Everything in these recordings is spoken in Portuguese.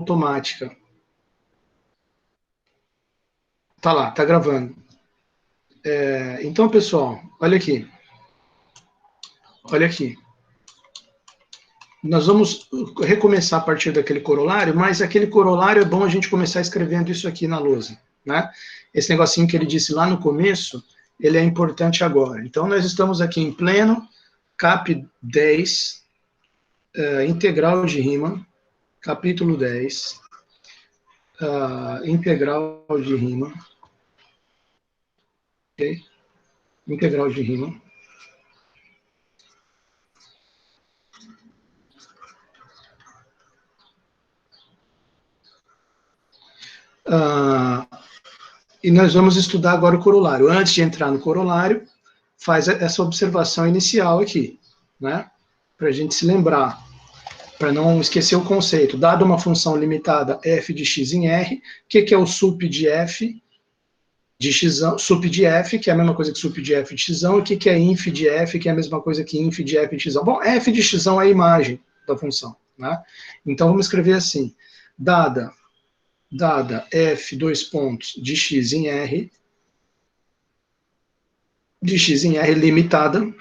automática. Tá lá, tá gravando. Então, pessoal, olha aqui. Olha aqui. Nós vamos recomeçar a partir daquele corolário, mas aquele corolário é bom a gente começar escrevendo isso aqui na lousa, né? Esse negocinho que ele disse lá no começo, ele é importante agora. Então, nós estamos aqui em pleno cap 10, integral de Riemann, capítulo 10, integral de Riemann, ok? Integral de Riemann. E nós vamos estudar agora o corolário. Antes de entrar no corolário, faz essa observação inicial aqui, né? Para a gente se lembrar, para não esquecer o conceito. Dada uma função limitada f de x em r, o que é o sup de f de x, sup de f, que é a mesma coisa que sup de f de x, e o que é inf de f, que é a mesma coisa que inf de f de x. Bom, f de x é a imagem da função, né? Então vamos escrever assim: dada f, dois pontos, de x em r, de x em r limitada,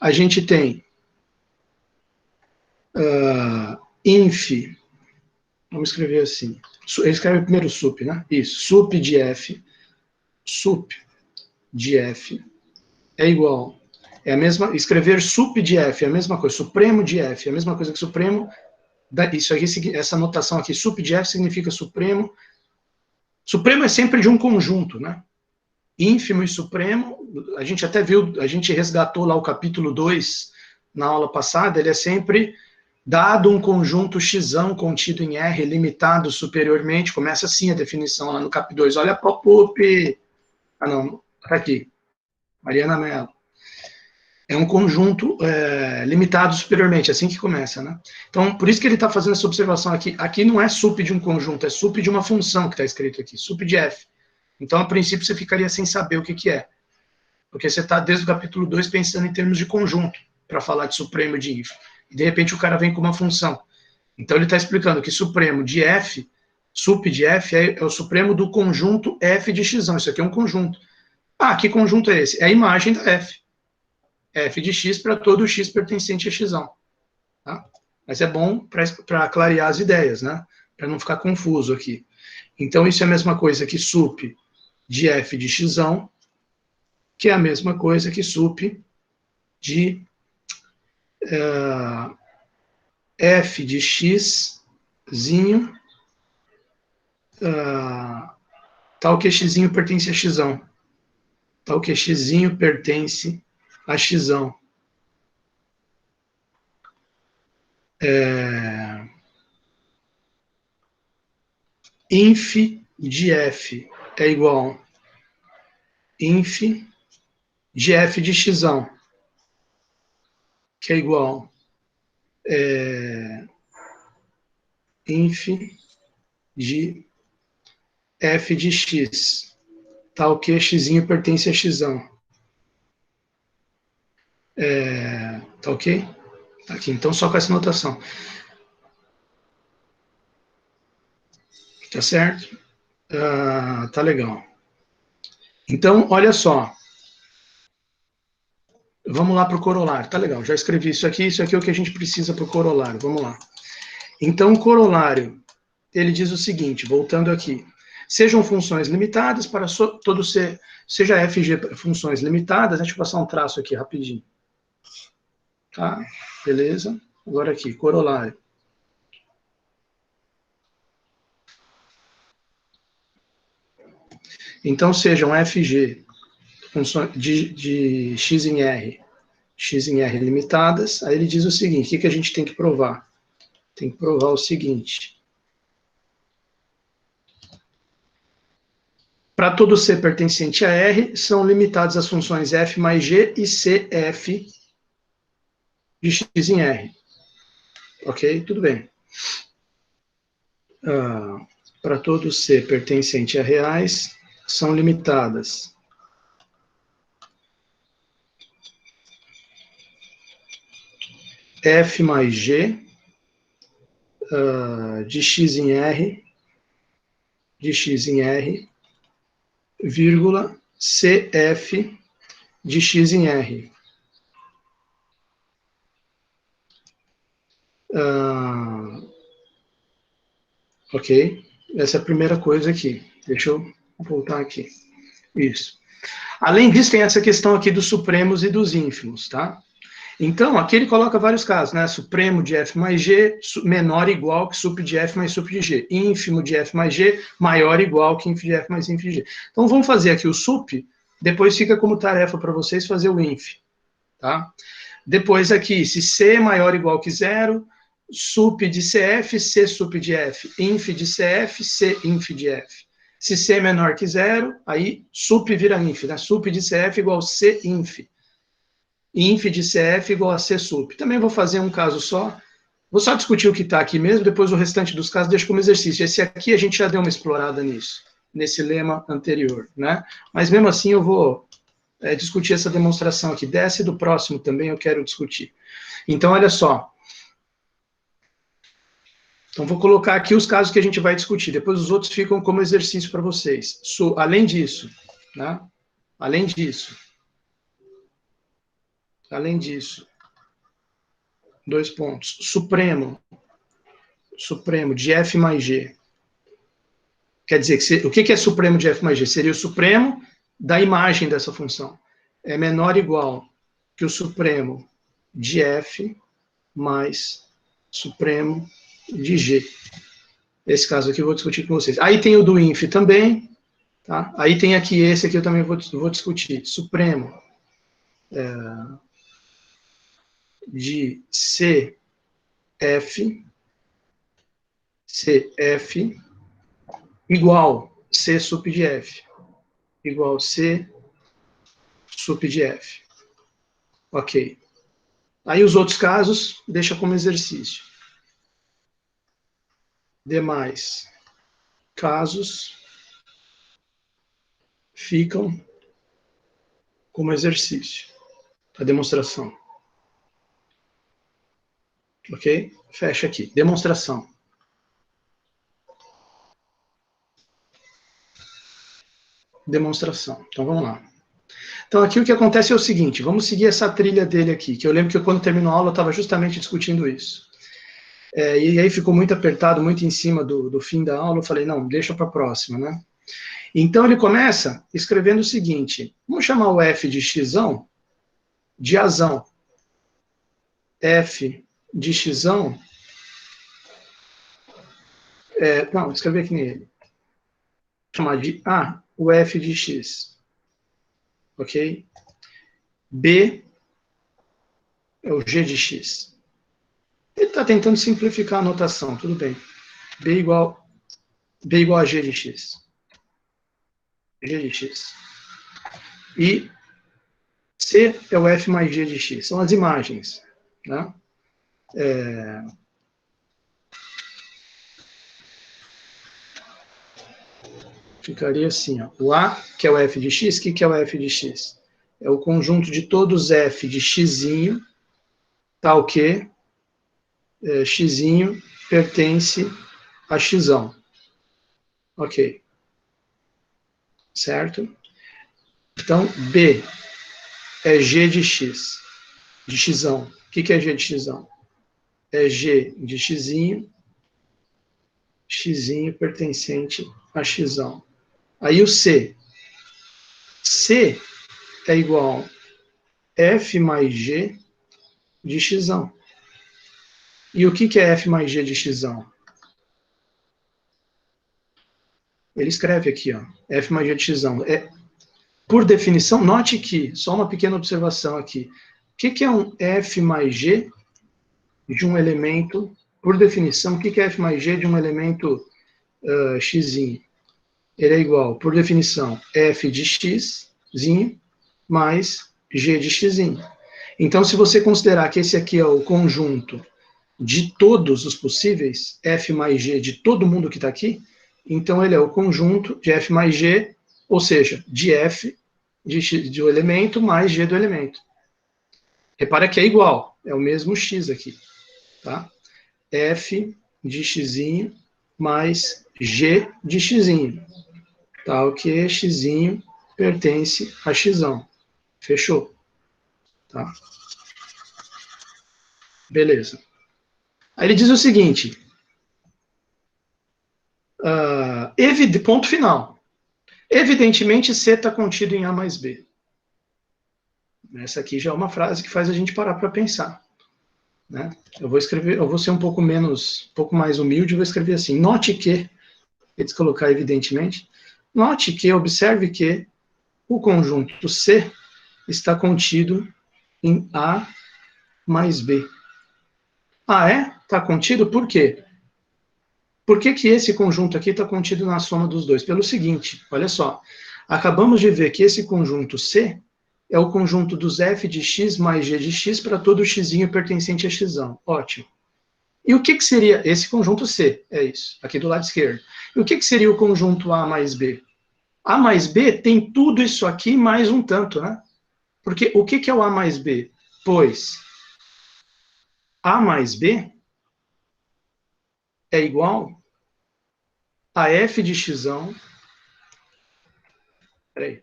a gente tem inf, vamos escrever assim, ele escreve primeiro sup, né? Isso, sup de f é igual, é a mesma, escrever sup de f é a mesma coisa, supremo de f é a mesma coisa que supremo, isso aqui, essa notação aqui, sup de f significa supremo é sempre de um conjunto, né? Ínfimo e supremo, a gente até viu, a gente resgatou lá o capítulo 2 na aula passada, ele é sempre dado um conjunto x contido em R, limitado superiormente, começa assim a definição lá no cap 2, olha a pop-up, não, tá aqui, Mariana Mello. É um conjunto limitado superiormente, assim que começa, né? Então, por isso que ele está fazendo essa observação aqui. Aqui não é sup de um conjunto, é sup de uma função que está escrito aqui, sup de f. Então, a princípio, você ficaria sem saber o que é. Porque você está, desde o capítulo 2, pensando em termos de conjunto, para falar de supremo de inf. E, de repente, o cara vem com uma função. Então, ele está explicando que supremo de f, sup de f, é o supremo do conjunto f de x. Isso aqui é um conjunto. Ah, que conjunto é esse? É a imagem da f. F de x para todo x pertencente a x. Tá? Mas é bom para clarear as ideias, né? Para não ficar confuso aqui. Então, isso é a mesma coisa que sup de f de x, que é a mesma coisa que sup de f de x, tal que x pertence a x. Tal que x pertence a x. Inf de f é igual inf de f de x, que é igual inf de f de x, tal que x pertence a x. Tá ok? Tá aqui, então só com essa notação. Tá certo? Tá legal. Então, olha só. Vamos lá para o corolário. Tá legal, já escrevi isso aqui é o que a gente precisa para o corolário. Vamos lá. Então, o corolário, ele diz o seguinte, voltando aqui. Sejam funções limitadas para todo ser, seja f g funções limitadas, deixa eu passar um traço aqui rapidinho. Tá? Beleza? Agora aqui, corolário. Então, sejam fg funções de x em R limitadas, aí ele diz o seguinte, o que a gente tem que provar? Tem que provar o seguinte. Para todo C pertencente a R, são limitadas as funções f mais g e cf de x em R. Ok? Tudo bem. Para todo C pertencente a reais, são limitadas F mais G de x em R, vírgula, CF de x em R. Ok? Essa é a primeira coisa aqui. Deixa eu voltar aqui. Isso. Além disso, tem essa questão aqui dos supremos e dos ínfimos, tá? Então, aqui ele coloca vários casos, né? Supremo de F mais G, menor ou igual que sup de F mais sup de G. Ínfimo de F mais G, maior ou igual que ínfimo de F mais ínfimo de G. Então, vamos fazer aqui o sup, depois fica como tarefa para vocês fazer o inf, tá? Depois aqui, se C é maior ou igual que zero, sup de CF, C sup de F. Inf de CF, C inf de F. Se C é menor que zero, aí sup vira inf, né? Sup de CF igual C inf. Inf de CF igual a C sup. Também vou fazer um caso só. Vou só discutir o que está aqui mesmo, depois o restante dos casos deixo como exercício. Esse aqui a gente já deu uma explorada nisso, nesse lema anterior, né? Mas mesmo assim eu vou discutir essa demonstração aqui. Desce do próximo também eu quero discutir. Então, olha só. Então, vou colocar aqui os casos que a gente vai discutir. Depois os outros ficam como exercício para vocês. Além disso, né? Além disso, dois pontos. Supremo de F mais G. Quer dizer, o que é supremo de F mais G? Seria o supremo da imagem dessa função. É menor ou igual que o supremo de F mais supremo de G. Esse caso aqui eu vou discutir com vocês. Aí tem o do inf também, tá? Aí tem aqui esse aqui eu também vou discutir. Supremo de CF igual C sup de F. Igual C sup de F. Ok. Aí os outros casos, deixa como exercício. Demais casos ficam como exercício. A demonstração. Ok? Fecha aqui. Demonstração. Demonstração. Então, vamos lá. Então, aqui o que acontece é o seguinte, vamos seguir essa trilha dele aqui, que eu lembro que quando terminou a aula eu estava justamente discutindo isso. E aí ficou muito apertado, muito em cima do fim da aula, eu falei, não, deixa para a próxima, né? Então, ele começa escrevendo o seguinte, vamos chamar o f de xão de azão. F de xão, não, escrever aqui nele. Chamar de A, o f de x. Ok? B é o g de x. Ele está tentando simplificar a notação, tudo bem. B igual a g de x. G de x. E C é o f mais g de x. São as imagens. Né? Ficaria assim, ó. O A, que é o f de x, o que é o f de x? É o conjunto de todos f de x'inho, tal que x'inho pertence a xão. Ok. Certo? Então, B é g de x, de xão. O que é g de xão? É g de x'inho pertencente a xão. Aí o C. C é igual a f mais g de xão. E o que é f mais g de xão? Ele escreve aqui, ó, f mais g de xão. Por definição, note que, só uma pequena observação aqui, o que é um f mais g de um elemento, por definição, o que é f mais g de um elemento x'inho? Ele é igual, por definição, f de x'inho mais g de x'inho. Então, se você considerar que esse aqui é o conjunto de todos os possíveis, f mais g de todo mundo que está aqui, então ele é o conjunto de f mais g, ou seja, de f do elemento mais g do elemento. Repara que é igual. é o mesmo x aqui, tá? F de x mais G de x, tal que x pertence a x. Fechou? Tá? Beleza. Aí ele diz o seguinte, ponto final. Evidentemente, C está contido em A mais B. Essa aqui já é uma frase que faz a gente parar para pensar. Né? Eu vou ser um pouco mais humilde, vou escrever assim, note que, eles colocar evidentemente, note que, observe que o conjunto C está contido em A mais B. Ah, é? Está contido por quê? Por que que esse conjunto aqui está contido na soma dos dois? Pelo seguinte, olha só, acabamos de ver que esse conjunto C é o conjunto dos f de x mais g de x para todo x pertencente a x. Ótimo. E o que que seria esse conjunto C? É isso, aqui do lado esquerdo. E o que que seria o conjunto A mais B? A mais B tem tudo isso aqui mais um tanto, né? Porque o que que é o A mais B? Pois A mais B é igual a f de x, peraí,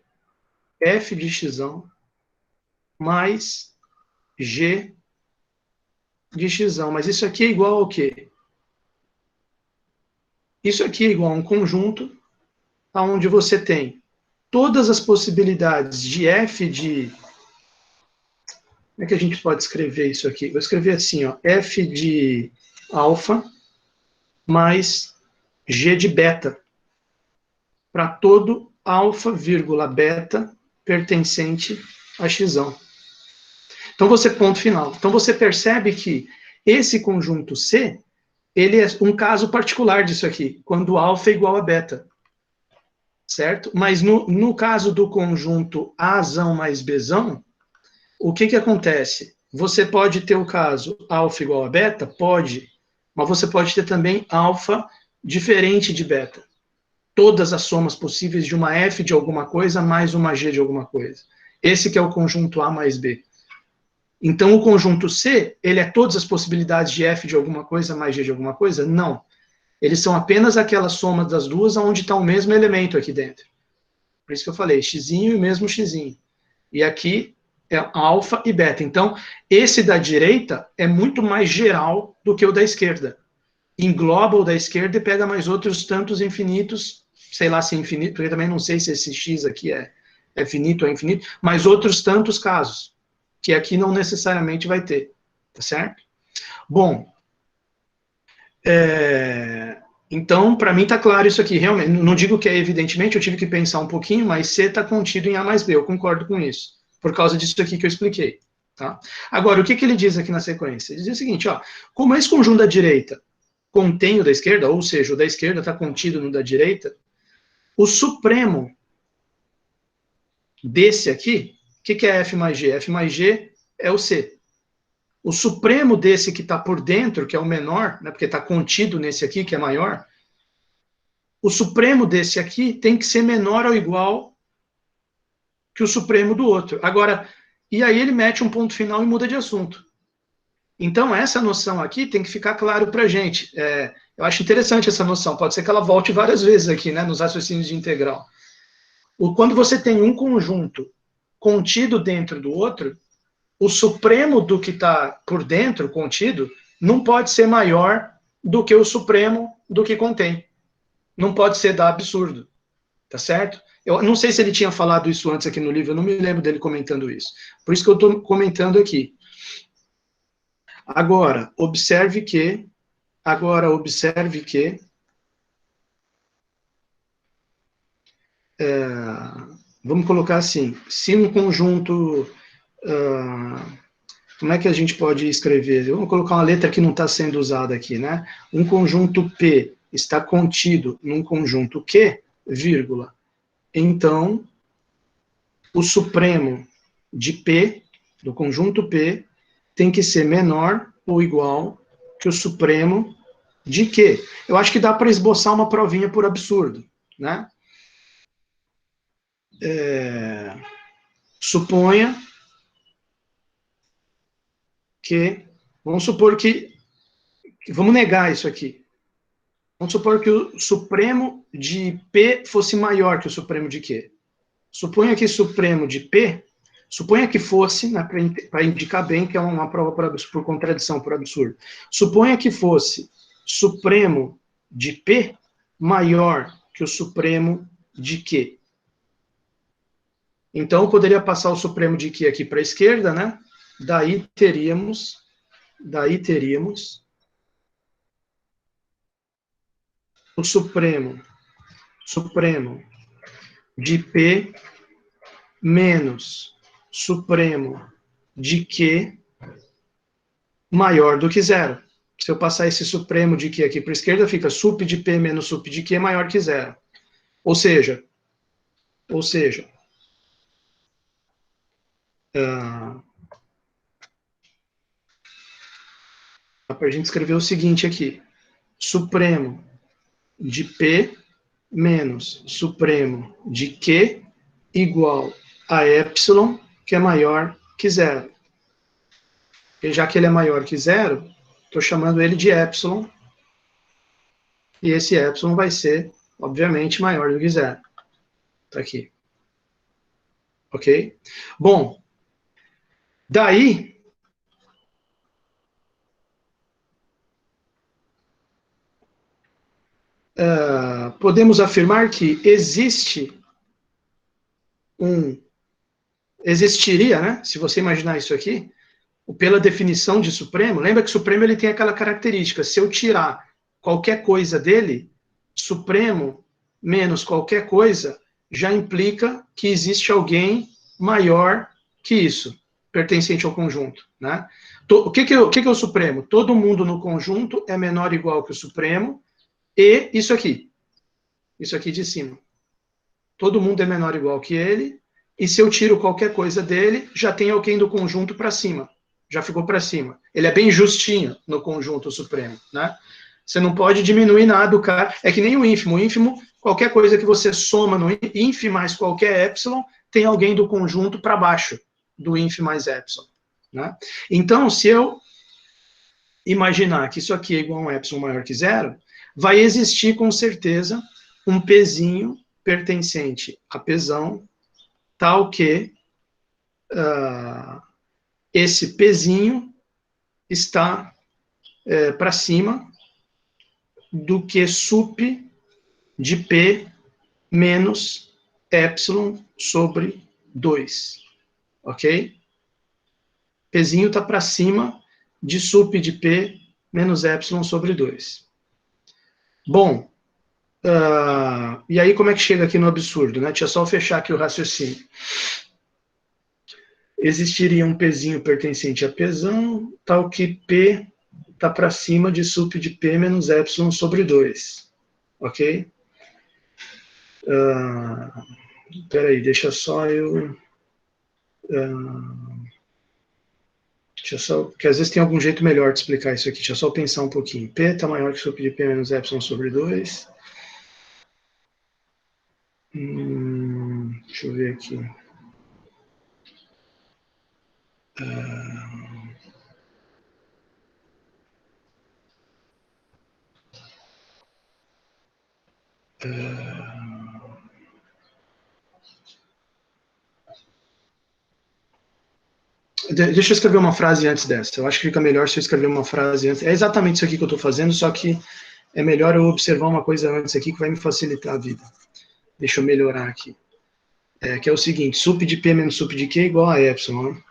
f de x mais g de x. Mas isso aqui é igual ao quê? Isso aqui é igual a um conjunto onde você tem todas as possibilidades de f de... Como é que a gente pode escrever isso aqui? Vou escrever assim, ó, f de alfa mais g de beta, para todo alfa, beta pertencente a x. Então, ponto final. Então, você percebe que esse conjunto C, ele é um caso particular disso aqui, quando alfa é igual a beta. Certo? Mas no caso do conjunto Azão mais Bzão, o que que acontece? Você pode ter o caso alfa igual a beta? Pode. Mas você pode ter também alfa diferente de beta. Todas as somas possíveis de uma f de alguma coisa mais uma g de alguma coisa. Esse que é o conjunto A mais B. Então, o conjunto C, ele é todas as possibilidades de f de alguma coisa mais g de alguma coisa? Não. Eles são apenas aquela soma das duas onde está o mesmo elemento aqui dentro. Por isso que eu falei, x e o mesmo x. E aqui é alfa e beta. Então, esse da direita é muito mais geral do que o da esquerda. Engloba o da esquerda e pega mais outros tantos infinitos, sei lá se é infinito, porque eu também não sei se esse x aqui é finito ou infinito, mas outros tantos casos, que aqui não necessariamente vai ter, tá certo? Bom, então, para mim está claro isso aqui, realmente, não digo que é evidentemente, eu tive que pensar um pouquinho, mas C está contido em A mais B, eu concordo com isso, por causa disso aqui que eu expliquei. Tá? Agora, o que ele diz aqui na sequência? Ele diz o seguinte, ó, como esse conjunto da direita contém o da esquerda, ou seja, o da esquerda está contido no da direita, o supremo desse aqui, o que é F mais G? F mais G é o C. O supremo desse que está por dentro, que é o menor, né, porque está contido nesse aqui, que é maior, o supremo desse aqui tem que ser menor ou igual que o supremo do outro. Agora, e aí ele mete um ponto final e muda de assunto. Então, essa noção aqui tem que ficar claro para a gente. Eu acho interessante essa noção, pode ser que ela volte várias vezes aqui, né, nos raciocínios de integral. Quando você tem um conjunto contido dentro do outro, o supremo do que está por dentro, contido, não pode ser maior do que o supremo do que contém. Não pode ser da absurdo, tá certo? Eu não sei se ele tinha falado isso antes aqui no livro, eu não me lembro dele comentando isso. Por isso que eu estou comentando aqui. Agora, observe que vamos colocar assim, se um conjunto, como é que a gente pode escrever? Vamos colocar uma letra que não está sendo usada aqui, né? Um conjunto P está contido num conjunto Q, vírgula. Então, o supremo de P, do conjunto P, tem que ser menor ou igual que o supremo de Q. Eu acho que dá para esboçar uma provinha por absurdo, né? Suponha que, vamos supor que, vamos negar isso aqui. Vamos supor que o supremo de P fosse maior que o supremo de Q. Suponha que supremo de P, suponha que fosse, né, para indicar bem que é uma prova por contradição, por absurdo. Suponha que fosse supremo de P maior que o supremo de Q. Então, eu poderia passar o supremo de Q aqui para a esquerda, né? Daí teríamos o supremo de P menos supremo de Q maior do que zero. Se eu passar esse supremo de Q aqui para a esquerda, fica sup de P menos sup de Q maior que zero. Ou seja, dá para a gente escrever o seguinte aqui: supremo de P menos supremo de Q igual a epsilon, que é maior que zero. E já que ele é maior que zero, estou chamando ele de epsilon, e esse epsilon vai ser, obviamente, maior do que zero. Está aqui. Ok? Bom, daí, podemos afirmar que existiria, né, se você imaginar isso aqui, pela definição de supremo, lembra que supremo ele tem aquela característica, se eu tirar qualquer coisa dele, supremo menos qualquer coisa, já implica que existe alguém maior que isso, pertencente ao conjunto, né? O que é o supremo? Todo mundo no conjunto é menor ou igual que o supremo, e isso aqui de cima. Todo mundo é menor ou igual que ele, e se eu tiro qualquer coisa dele, já tem alguém do conjunto para cima. Já ficou para cima. Ele é bem justinho no conjunto supremo, né? Você não pode diminuir nada do cara. É que nem o ínfimo. O ínfimo, qualquer coisa que você soma no ínf mais qualquer epsilon, tem alguém do conjunto para baixo do ínf mais epsilon, né? Então, se eu imaginar que isso aqui é igual a um epsilon maior que zero, vai existir com certeza um pzinho pertencente a pzão, tal que esse pzinho está para cima do que sup de P menos epsilon sobre 2. Ok? Pzinho está para cima de sup de P menos epsilon sobre 2. Bom, e aí como é que chega aqui no absurdo, né? Deixa eu só fechar aqui o raciocínio. Existiria um pzinho pertencente a pzão, tal que P está para cima de sup de P menos epsilon sobre 2. Ok? Peraí, deixa só eu... deixa eu só... Porque às vezes tem algum jeito melhor de explicar isso aqui. Deixa eu só pensar um pouquinho. P está maior que sup de P menos epsilon sobre 2. Deixa eu ver aqui. Deixa eu escrever uma frase antes dessa. Eu acho que fica melhor se eu escrever uma frase antes. É exatamente isso aqui que eu estou fazendo, só que é melhor eu observar uma coisa antes aqui que vai me facilitar a vida. Deixa eu melhorar aqui. Que é o seguinte, sup de P menos sup de Q é igual a epsilon. Né?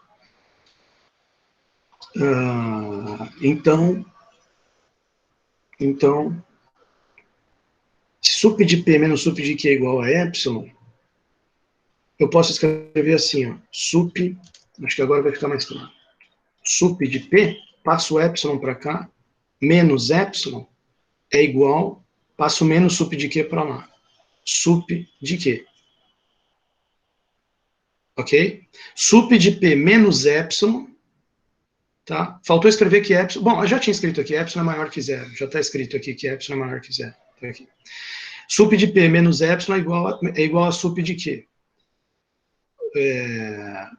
Então, se sup de P menos sup de Q é igual a epsilon, eu posso escrever assim, ó, sup, acho que agora vai ficar mais claro. Sup de P, passo o epsilon para cá, menos epsilon, é igual, passo menos sup de Q para lá. Sup de Q. Ok? Sup de P menos epsilon, tá? Faltou escrever que epsilon... Bom, eu já tinha escrito aqui, epsilon é maior que zero. Já está escrito aqui que epsilon é maior que zero. Tá aqui. Sup de P menos epsilon é igual a sup de Q.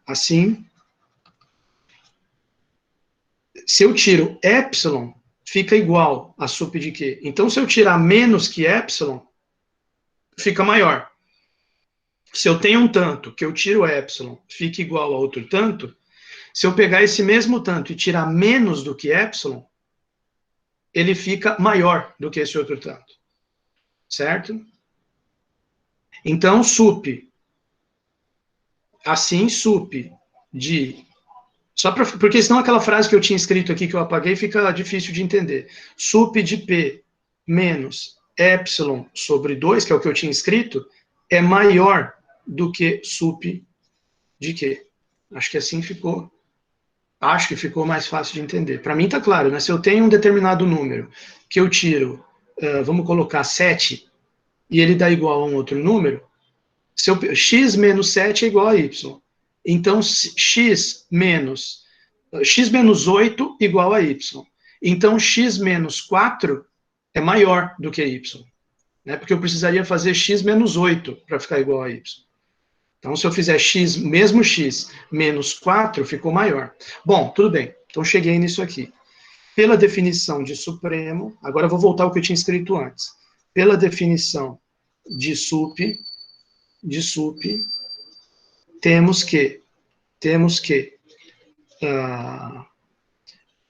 Assim, Se eu tiro epsilon, fica igual a sup de Q. Então, se eu tirar menos que epsilon, fica maior. Se eu tenho um tanto que eu tiro epsilon, fica igual a outro tanto, se eu pegar esse mesmo tanto e tirar menos do que epsilon, ele fica maior do que esse outro tanto. Certo? Então, sup, assim, sup de... porque senão aquela frase que eu tinha escrito aqui, que eu apaguei, fica difícil de entender. Sup de P menos epsilon sobre 2, que é o que eu tinha escrito, é maior do que sup de Q. Acho que assim ficou... Acho que ficou mais fácil de entender. Para mim está claro, né? Se eu tenho um determinado número que eu tiro, vamos colocar 7, e ele dá igual a um outro número, x menos 7 é igual a y. Então, x menos 8 igual a y. Então, x menos 4 é maior do que y. Né? Porque eu precisaria fazer x menos 8 para ficar igual a y. Então, se eu fizer mesmo x menos 4, ficou maior. Bom, tudo bem. Então, cheguei nisso aqui. Pela definição de supremo, agora eu vou voltar ao que eu tinha escrito antes. Pela definição de sup, temos que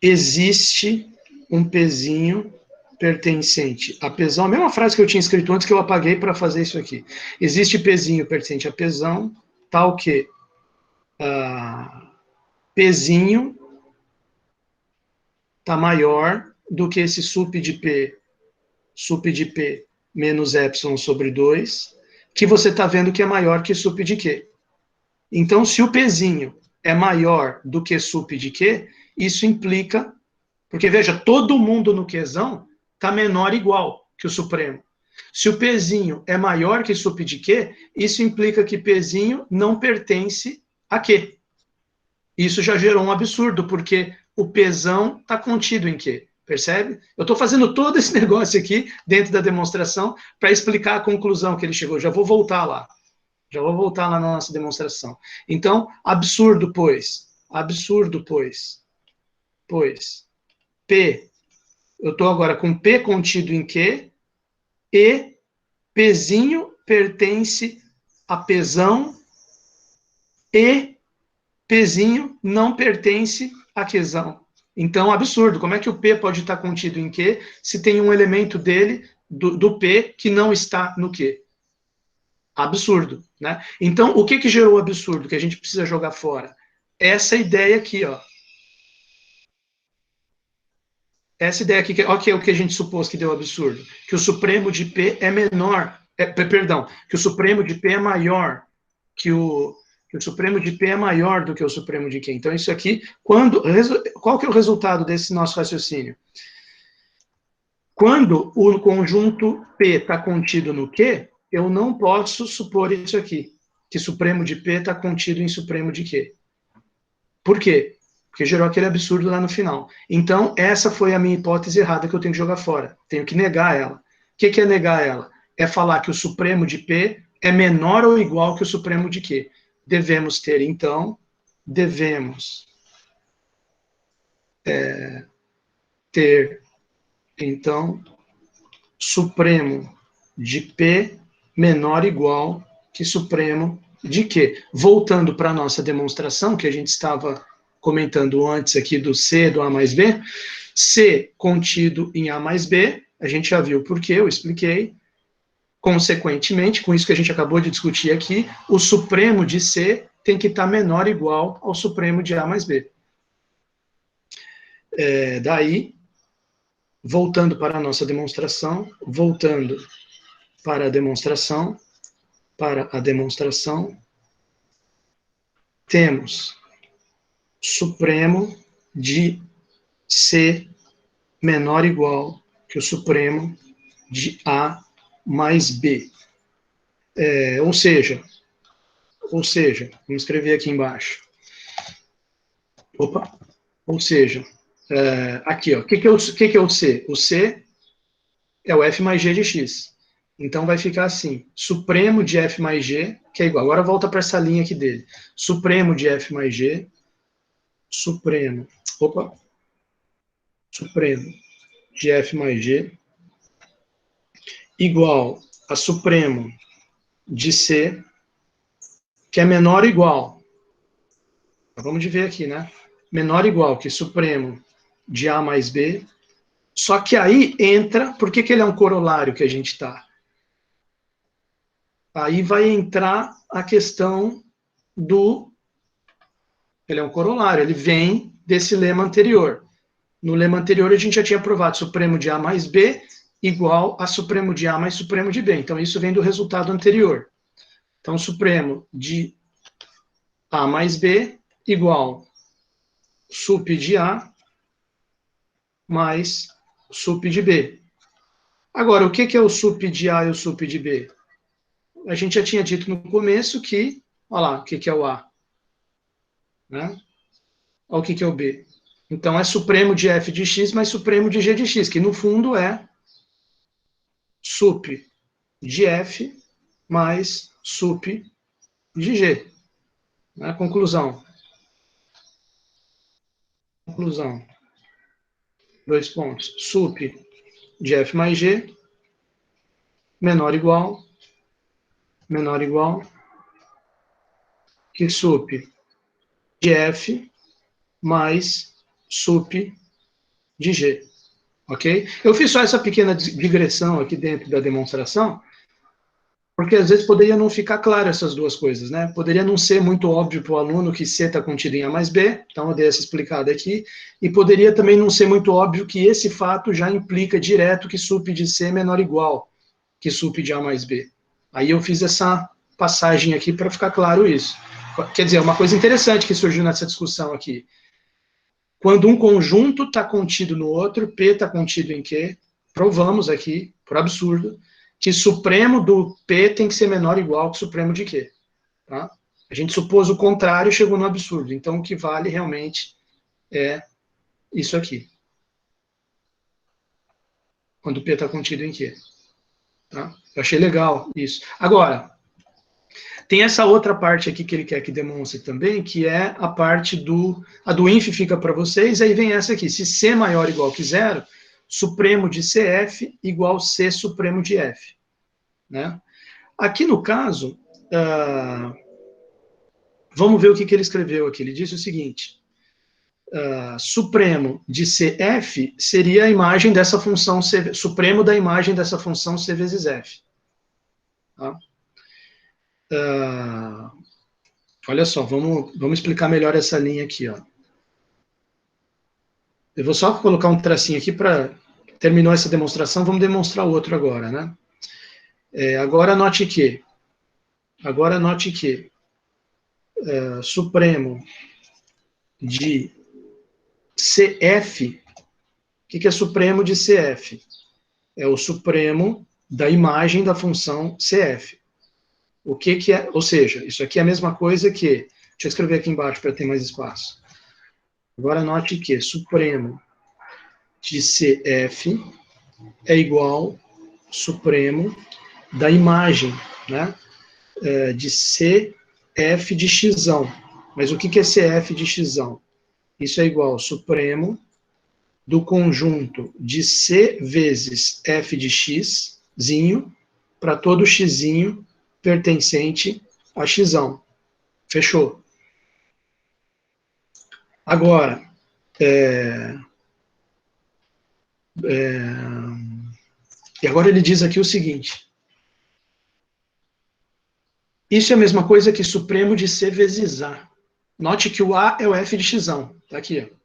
existe um Pzinho pertencente a Pzão, a mesma frase que eu tinha escrito antes que eu apaguei para fazer isso aqui. Existe Pzinho pertencente a Pzão, tal que Pzinho está maior do que esse sup de P menos epsilon sobre 2, que você está vendo que é maior que sup de Q. Então, se o Pzinho é maior do que sup de Q, isso implica... Porque, veja, todo mundo no Qzão está menor ou igual que o supremo. Se o Pzinho é maior que sup de Q, isso implica que Pzinho não pertence a Q. Isso já gerou um absurdo, porque o Pzão está contido em Q. Percebe? Eu estou fazendo todo esse negócio aqui dentro da demonstração para explicar a conclusão que ele chegou. Já vou voltar lá. Já vou voltar lá na nossa demonstração. Então, absurdo, pois, P, eu estou agora com P contido em Q, e Pzinho pertence a Pzão, e Pzinho não pertence a Qzão. Então, absurdo. Como é que o P pode estar contido em Q se tem um elemento dele, do P, que não está no Q? Absurdo, né? Então, o que gerou o absurdo que a gente precisa jogar fora? Essa ideia aqui, ó. Essa ideia aqui, olha que é o que a gente supôs que deu absurdo. Que o supremo de P é menor, que o supremo de P é maior que o supremo de P é maior do que o supremo de Q. Então, isso aqui, qual que é o resultado desse nosso raciocínio? Quando o conjunto P está contido no Q, eu não posso supor isso aqui, que supremo de P está contido em supremo de Q. Por quê? Porque gerou aquele absurdo lá no final. Então, essa foi a minha hipótese errada que eu tenho que jogar fora. Tenho que negar ela. O que é negar ela? É falar que o supremo de P é menor ou igual que o supremo de Q. Devemos ter, então, supremo de P menor ou igual que supremo de Q. Voltando para a nossa demonstração, que a gente estava comentando antes aqui do C, do A mais B, C contido em A mais B, a gente já viu por quê, eu expliquei. Consequentemente, com isso que a gente acabou de discutir aqui, o supremo de C tem que estar menor ou igual ao supremo de A mais B. Daí, voltando para a nossa demonstração, temos supremo de C menor ou igual que o supremo de A mais B. Ou seja, vamos escrever aqui embaixo. Ou seja, aqui, ó, o que é o C? O C é o F mais G de X. Então, vai ficar assim, supremo de F mais G, que é igual. Agora, volta para essa linha aqui dele. Supremo de F mais G, supremo supremo de F mais G igual a supremo de C, que é menor ou igual, vamos ver aqui, né? Menor ou igual que supremo de A mais B, só que aí entra, por que ele é um corolário que a gente está? Aí vai entrar a questão do... Ele é um corolário, ele vem desse lema anterior. No lema anterior, a gente já tinha provado supremo de A mais B igual a supremo de A mais supremo de B. Então, isso vem do resultado anterior. Então, supremo de A mais B igual sup de A mais sup de B. Agora, o que é o sup de A e o sup de B? A gente já tinha dito no começo que, olha lá, o que é o A, né? Olha o que é o B. Então, é supremo de f de x mais supremo de g de x, que no fundo é sup de f mais sup de g. Né? Conclusão. Conclusão. 2 pontos. Sup de f mais g menor igual que sup de f mais sup de g. Ok? Eu fiz só essa pequena digressão aqui dentro da demonstração, porque às vezes poderia não ficar claro essas duas coisas, né? Poderia não ser muito óbvio para o aluno que C está contido em A mais B, então eu dei essa explicada aqui, e poderia também não ser muito óbvio que esse fato já implica direto que sup de C é menor ou igual que sup de A mais B. Aí eu fiz essa passagem aqui para ficar claro isso. Quer dizer, uma coisa interessante que surgiu nessa discussão aqui. Quando um conjunto está contido no outro, P está contido em Q, provamos aqui, por absurdo, que supremo do P tem que ser menor ou igual que supremo de Q. Tá? A gente supôs o contrário e chegou no absurdo. Então, o que vale realmente é isso aqui. Quando P está contido em Q. Tá? Eu achei legal isso. Agora, tem essa outra parte aqui que ele quer que demonstre também, que é a parte do... A do inf fica para vocês, aí vem essa aqui. Se C maior ou igual que zero, supremo de CF igual C supremo de F. Né? Aqui no caso, vamos ver o que ele escreveu aqui. Ele disse o seguinte, supremo de CF seria a imagem dessa função C, supremo da imagem dessa função C vezes F. Tá? Olha só, vamos explicar melhor essa linha aqui. Ó. Eu vou só colocar um tracinho aqui para... Terminou essa demonstração, vamos demonstrar outro agora, né? Agora note que supremo de CF, o que é supremo de CF? É o supremo da imagem da função CF. O que é, ou seja, isso aqui é a mesma coisa que, deixa eu escrever aqui embaixo para ter mais espaço. Agora note que supremo de CF é igual supremo da imagem, né, de CF de x. Mas o que é CF de x? Isso é igual ao supremo do conjunto de C vezes F de x, para todo x pertencente a x. Fechou. Agora, e agora ele diz aqui o seguinte, isso é a mesma coisa que supremo de C vezes A. Note que o A é o F de x, tá aqui, ó.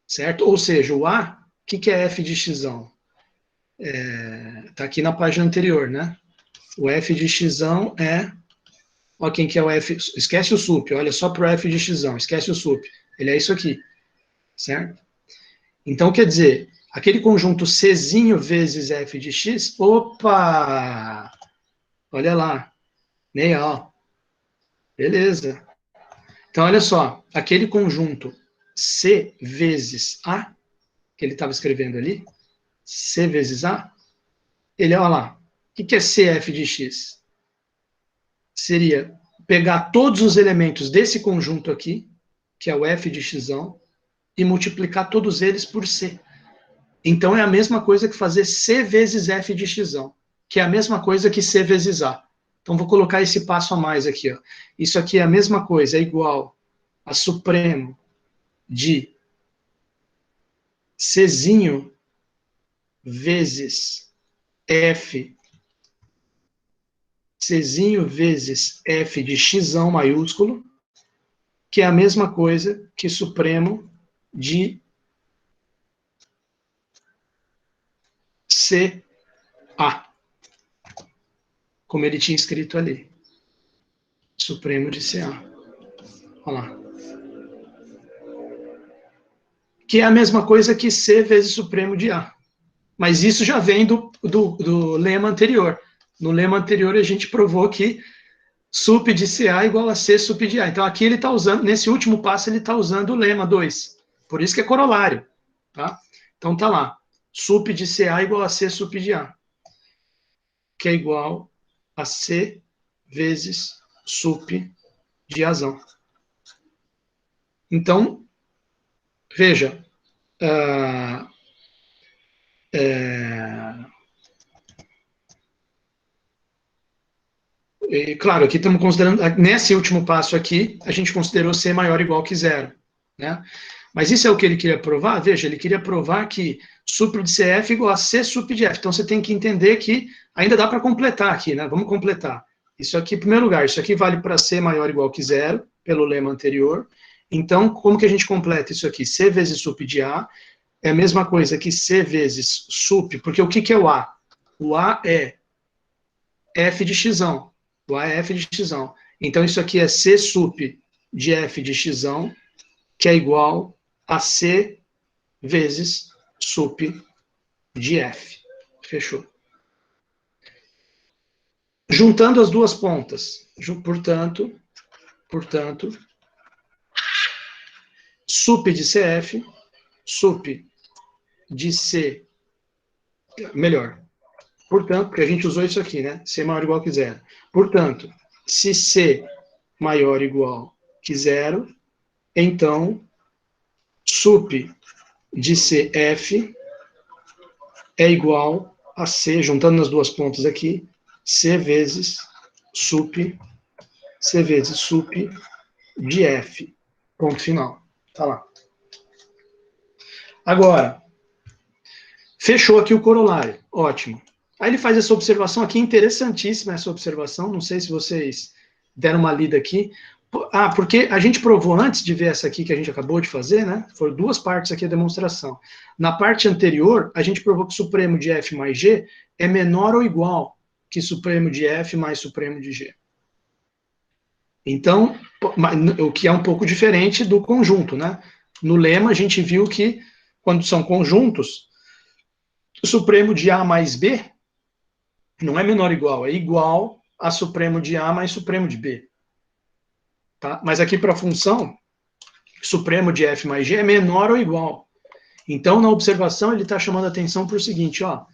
Certo? Ou seja, o A, o que é F de x? Tá aqui na página anterior, né? O F de x é, ó quem que é o F, esquece o sup, olha só para o F de x, esquece o sup, ele é isso aqui, certo? Então, quer dizer, aquele conjunto C vezes F de x, opa, olha lá, legal, beleza. Então, olha só, aquele conjunto C vezes A, que ele estava escrevendo ali, C vezes A, ele, olha lá, o que é CF de x? Seria pegar todos os elementos desse conjunto aqui, que é o F de x, e multiplicar todos eles por C. Então é a mesma coisa que fazer C vezes F de x, que é a mesma coisa que C vezes A. Então vou colocar esse passo a mais aqui. Ó. Isso aqui é a mesma coisa, é igual a supremo de Czinho vezes F, Czinho vezes F de x maiúsculo, que é a mesma coisa que supremo de CA, como ele tinha escrito ali. Supremo de CA. Olha lá. Que é a mesma coisa que C vezes supremo de A. Mas isso já vem do lema anterior. No lema anterior a gente provou que sup de CA é igual a C sup de A. Então aqui ele está usando, nesse último passo ele está usando o lema 2. Por isso que é corolário. Tá? Então tá lá. Sup de CA igual a C sup de A. Que é igual a C vezes sup de Azão. Então, veja, claro, aqui estamos considerando, nesse último passo aqui, a gente considerou C maior ou igual que zero, né? Mas isso é o que ele queria provar? Veja, ele queria provar que sup de CF igual a C sup de F. Então você tem que entender que ainda dá para completar aqui, né? Vamos completar. Isso aqui, em primeiro lugar, isso aqui vale para C maior ou igual que zero, pelo lema anterior. Então, como que a gente completa isso aqui? C vezes sup de A é a mesma coisa que C vezes sup, porque o que é o A? O A é F de x. O A é F de x. Então, isso aqui é C sup de F de x, que é igual a C vezes sup de F. Fechou. Juntando as duas pontas, portanto, sup de CF, sup de C, melhor, portanto, porque a gente usou isso aqui, né? C maior ou igual que zero. Portanto, se C maior ou igual que zero, então, sup de CF é igual a C, juntando as duas pontas aqui, C vezes sup de F. Ponto final. Tá lá. Agora, fechou aqui o corolário. Ótimo. Aí ele faz essa observação aqui, interessantíssima essa observação, não sei se vocês deram uma lida aqui. Ah, porque a gente provou antes de ver essa aqui que a gente acabou de fazer, né? Foram duas partes aqui a demonstração. Na parte anterior, a gente provou que supremo de F mais G é menor ou igual que supremo de F mais supremo de G. Então, o que é um pouco diferente do conjunto, né? No lema, a gente viu que, quando são conjuntos, o supremo de A mais B não é menor ou igual, é igual a supremo de A mais supremo de B. Tá? Mas aqui para a função, supremo de F mais G é menor ou igual. Então, na observação, ele está chamando a atenção para o seguinte, ó,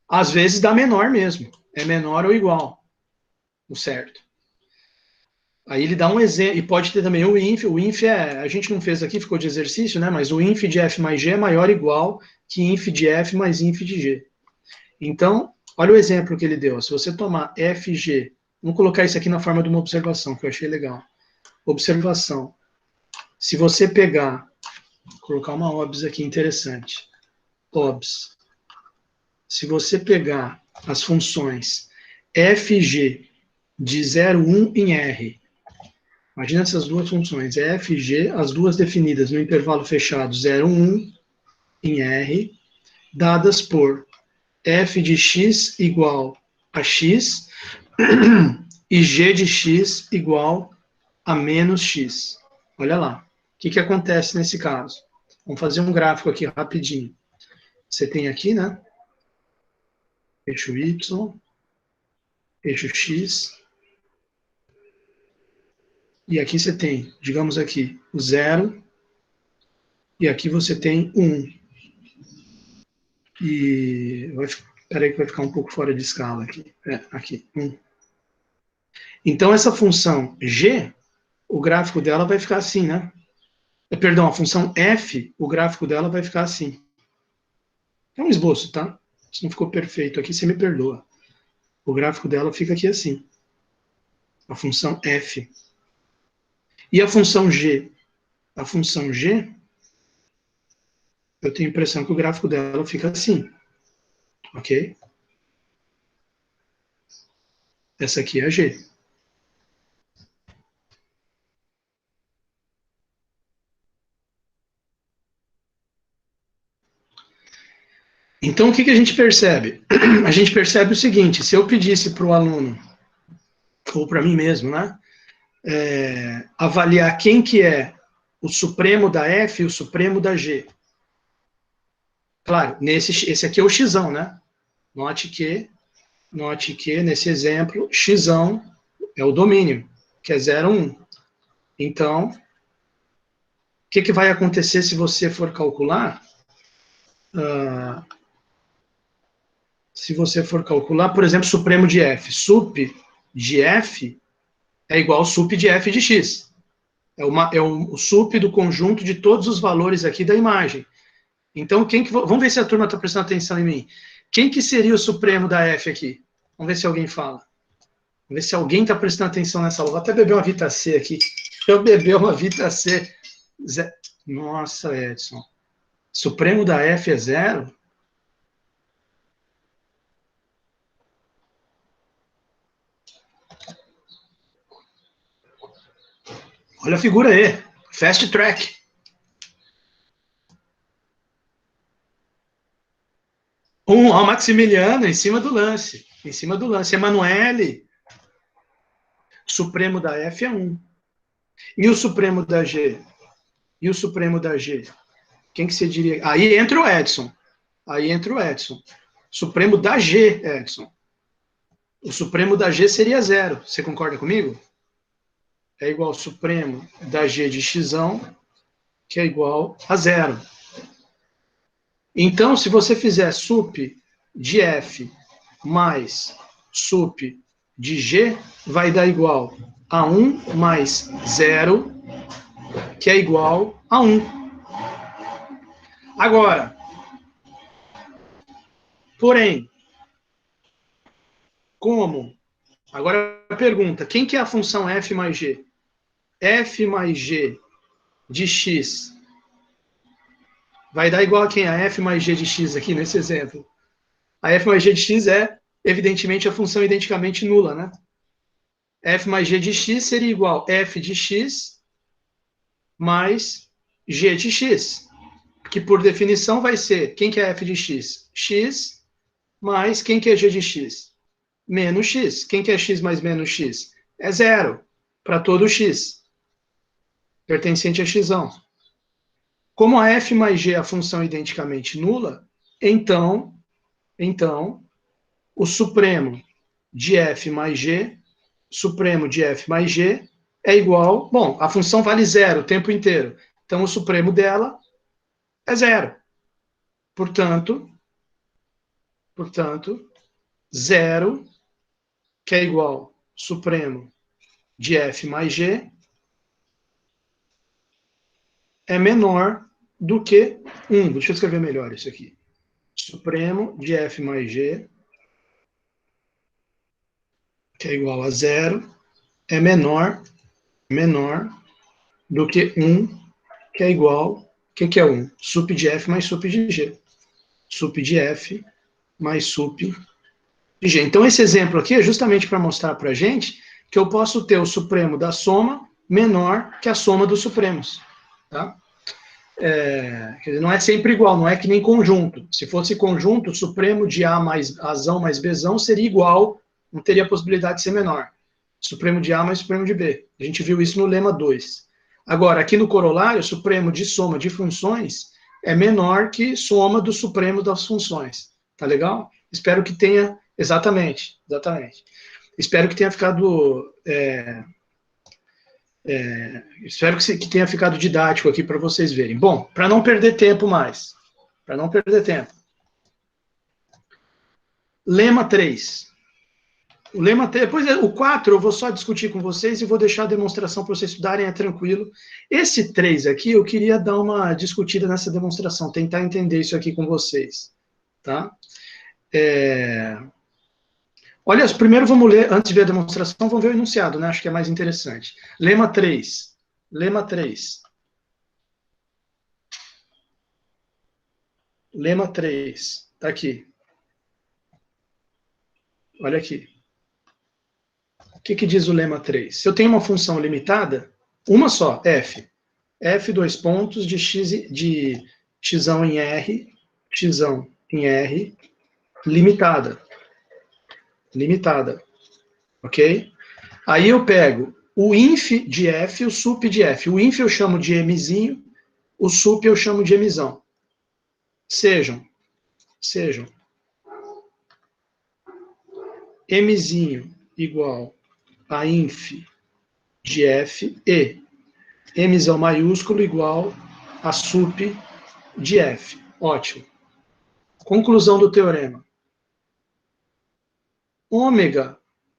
às vezes dá menor mesmo, é menor ou igual, o certo. Aí ele dá um exemplo, e pode ter também o inf a gente não fez aqui, ficou de exercício, né, mas o inf de F mais G é maior ou igual que inf de F mais inf de G. Então, olha o exemplo que ele deu, se você tomar FG, vamos colocar isso aqui na forma de uma observação, que eu achei legal. Observação. Se você pegar, vou colocar uma OBS aqui interessante. OBS. Se você pegar as funções FG de 0,1 em R, imagina essas duas funções, FG, as duas definidas no intervalo fechado 0,1 em R, dadas por f de x igual a x e g de x igual a menos x. Olha lá. O que acontece nesse caso? Vamos fazer um gráfico aqui rapidinho. Você tem aqui, né? Eixo y, eixo x. E aqui você tem, digamos aqui, o 0. E aqui você tem 1. E peraí que vai ficar um pouco fora de escala aqui. Aqui, 1. Então, essa função g, o gráfico dela vai ficar assim, né? Perdão, a função f, o gráfico dela vai ficar assim. É um esboço, tá? Se não ficou perfeito aqui, você me perdoa. O gráfico dela fica aqui assim. A função f. E a função g? A função g, eu tenho a impressão que o gráfico dela fica assim. Ok? Essa aqui é a g. Então, o que a gente percebe? A gente percebe o seguinte, se eu pedisse para o aluno, ou para mim mesmo, né, avaliar quem que é o supremo da F e o supremo da G. Claro, esse aqui é o xão, né? Note que nesse exemplo, xão é o domínio, que é 0, 1. Então, o que vai acontecer se você for calcular? Se você for calcular, por exemplo, supremo de F. Sup de F é igual ao sup de F de X. O sup do conjunto de todos os valores aqui da imagem. Então, vamos ver se a turma está prestando atenção em mim. Quem que seria o supremo da F aqui? Vamos ver se alguém fala. Vamos ver se alguém está prestando atenção nessa aula. Vou até beber uma Vita C aqui. Eu beber uma Vita C. Nossa, Edson. Supremo da F é 0? Olha a figura aí. Fast track. Ó, Maximiliano, em cima do lance. Em cima do lance. Emanuele. Supremo da F é 1. E o supremo da G? E o supremo da G? Quem que você diria? Aí entra o Edson. Supremo da G, Edson. O supremo da G seria 0. Você concorda comigo? É igual ao supremo da G de xão, que é igual a 0. Então, se você fizer sup de F mais sup de G, vai dar igual a 1 mais 0, que é igual a 1. Agora, porém, como? Agora a pergunta, quem que é a função f mais g? F mais g de x vai dar igual a quem? A f mais g de x aqui nesse exemplo. A f mais g de x é, evidentemente, a função identicamente nula, né? F mais g de x seria igual a f de x mais g de x, que por definição vai ser, quem que é f de x? X mais quem que é g de x? Menos x. Quem que é x mais menos x? É 0 para todo x, pertencente a xão. Como a f mais g é a função identicamente nula, então o supremo de f mais g, é igual, bom, a função vale 0 o tempo inteiro, então o supremo dela é 0. Portanto, 0, que é igual supremo de f mais g, é menor do que 1. Deixa eu escrever melhor isso aqui. Supremo de f mais g, que é igual a 0, é menor do que 1, que é igual... O que é 1? Sup de f mais sup de g. Sup de f mais sup de g. Então, esse exemplo aqui é justamente para mostrar para a gente que eu posso ter o supremo da soma menor que a soma dos supremos. Tá? Quer dizer, não é sempre igual, não é que nem conjunto. Se fosse conjunto, o supremo de A mais Azão mais Bzão seria igual, não teria possibilidade de ser menor. Supremo de A mais supremo de B. A gente viu isso no lema 2. Agora, aqui no corolário, o supremo de soma de funções é menor que soma do supremo das funções. Tá legal? Espero que tenha... Exatamente. Espero que tenha ficado... espero que tenha ficado didático aqui para vocês verem. Bom, para não perder tempo mais. Lema 3. O lema 3, depois o 4 eu vou só discutir com vocês e vou deixar a demonstração para vocês estudarem, é tranquilo. Esse 3 aqui eu queria dar uma discutida nessa demonstração, tentar entender isso aqui com vocês. tá? Olha, primeiro vamos ler, antes de ver a demonstração, vamos ver o enunciado, né? Acho que é mais interessante. Lema 3. Lema 3. Lema 3. Tá aqui. Olha aqui. O que diz o lema 3? Se eu tenho uma função limitada, uma só, f. F, dois pontos, de x em R, limitada. Limitada. Ok? Aí eu pego o inf de f e o sup de f. O inf eu chamo de mzinho, o sup eu chamo de mzão. Sejam mzinho igual a inf de f e mzão maiúsculo igual a sup de f. Ótimo. Conclusão do teorema. Ômega,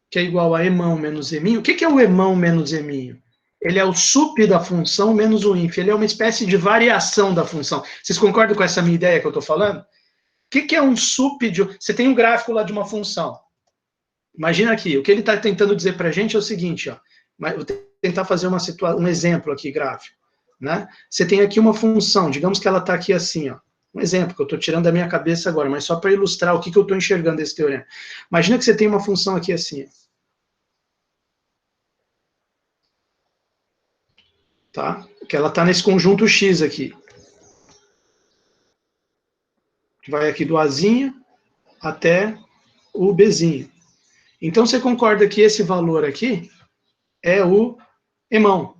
que é igual a emão menos eminho. O que é o emão menos eminho? Ele é o sup da função menos o inf. Ele é uma espécie de variação da função. Vocês concordam com essa minha ideia que eu estou falando? O que é um sup de... Você tem um gráfico lá de uma função. Imagina aqui, o que ele está tentando dizer para a gente é o seguinte, ó. Vou tentar fazer um exemplo aqui, gráfico. Né? Você tem aqui uma função, digamos que ela está aqui assim, ó. Um exemplo que eu estou tirando da minha cabeça agora, mas só para ilustrar o que eu estou enxergando desse teorema. Imagina que você tem uma função aqui assim. Tá? Que ela está nesse conjunto X aqui. Vai aqui do Azinho até o Bzinho. Então, você concorda que esse valor aqui é o emão.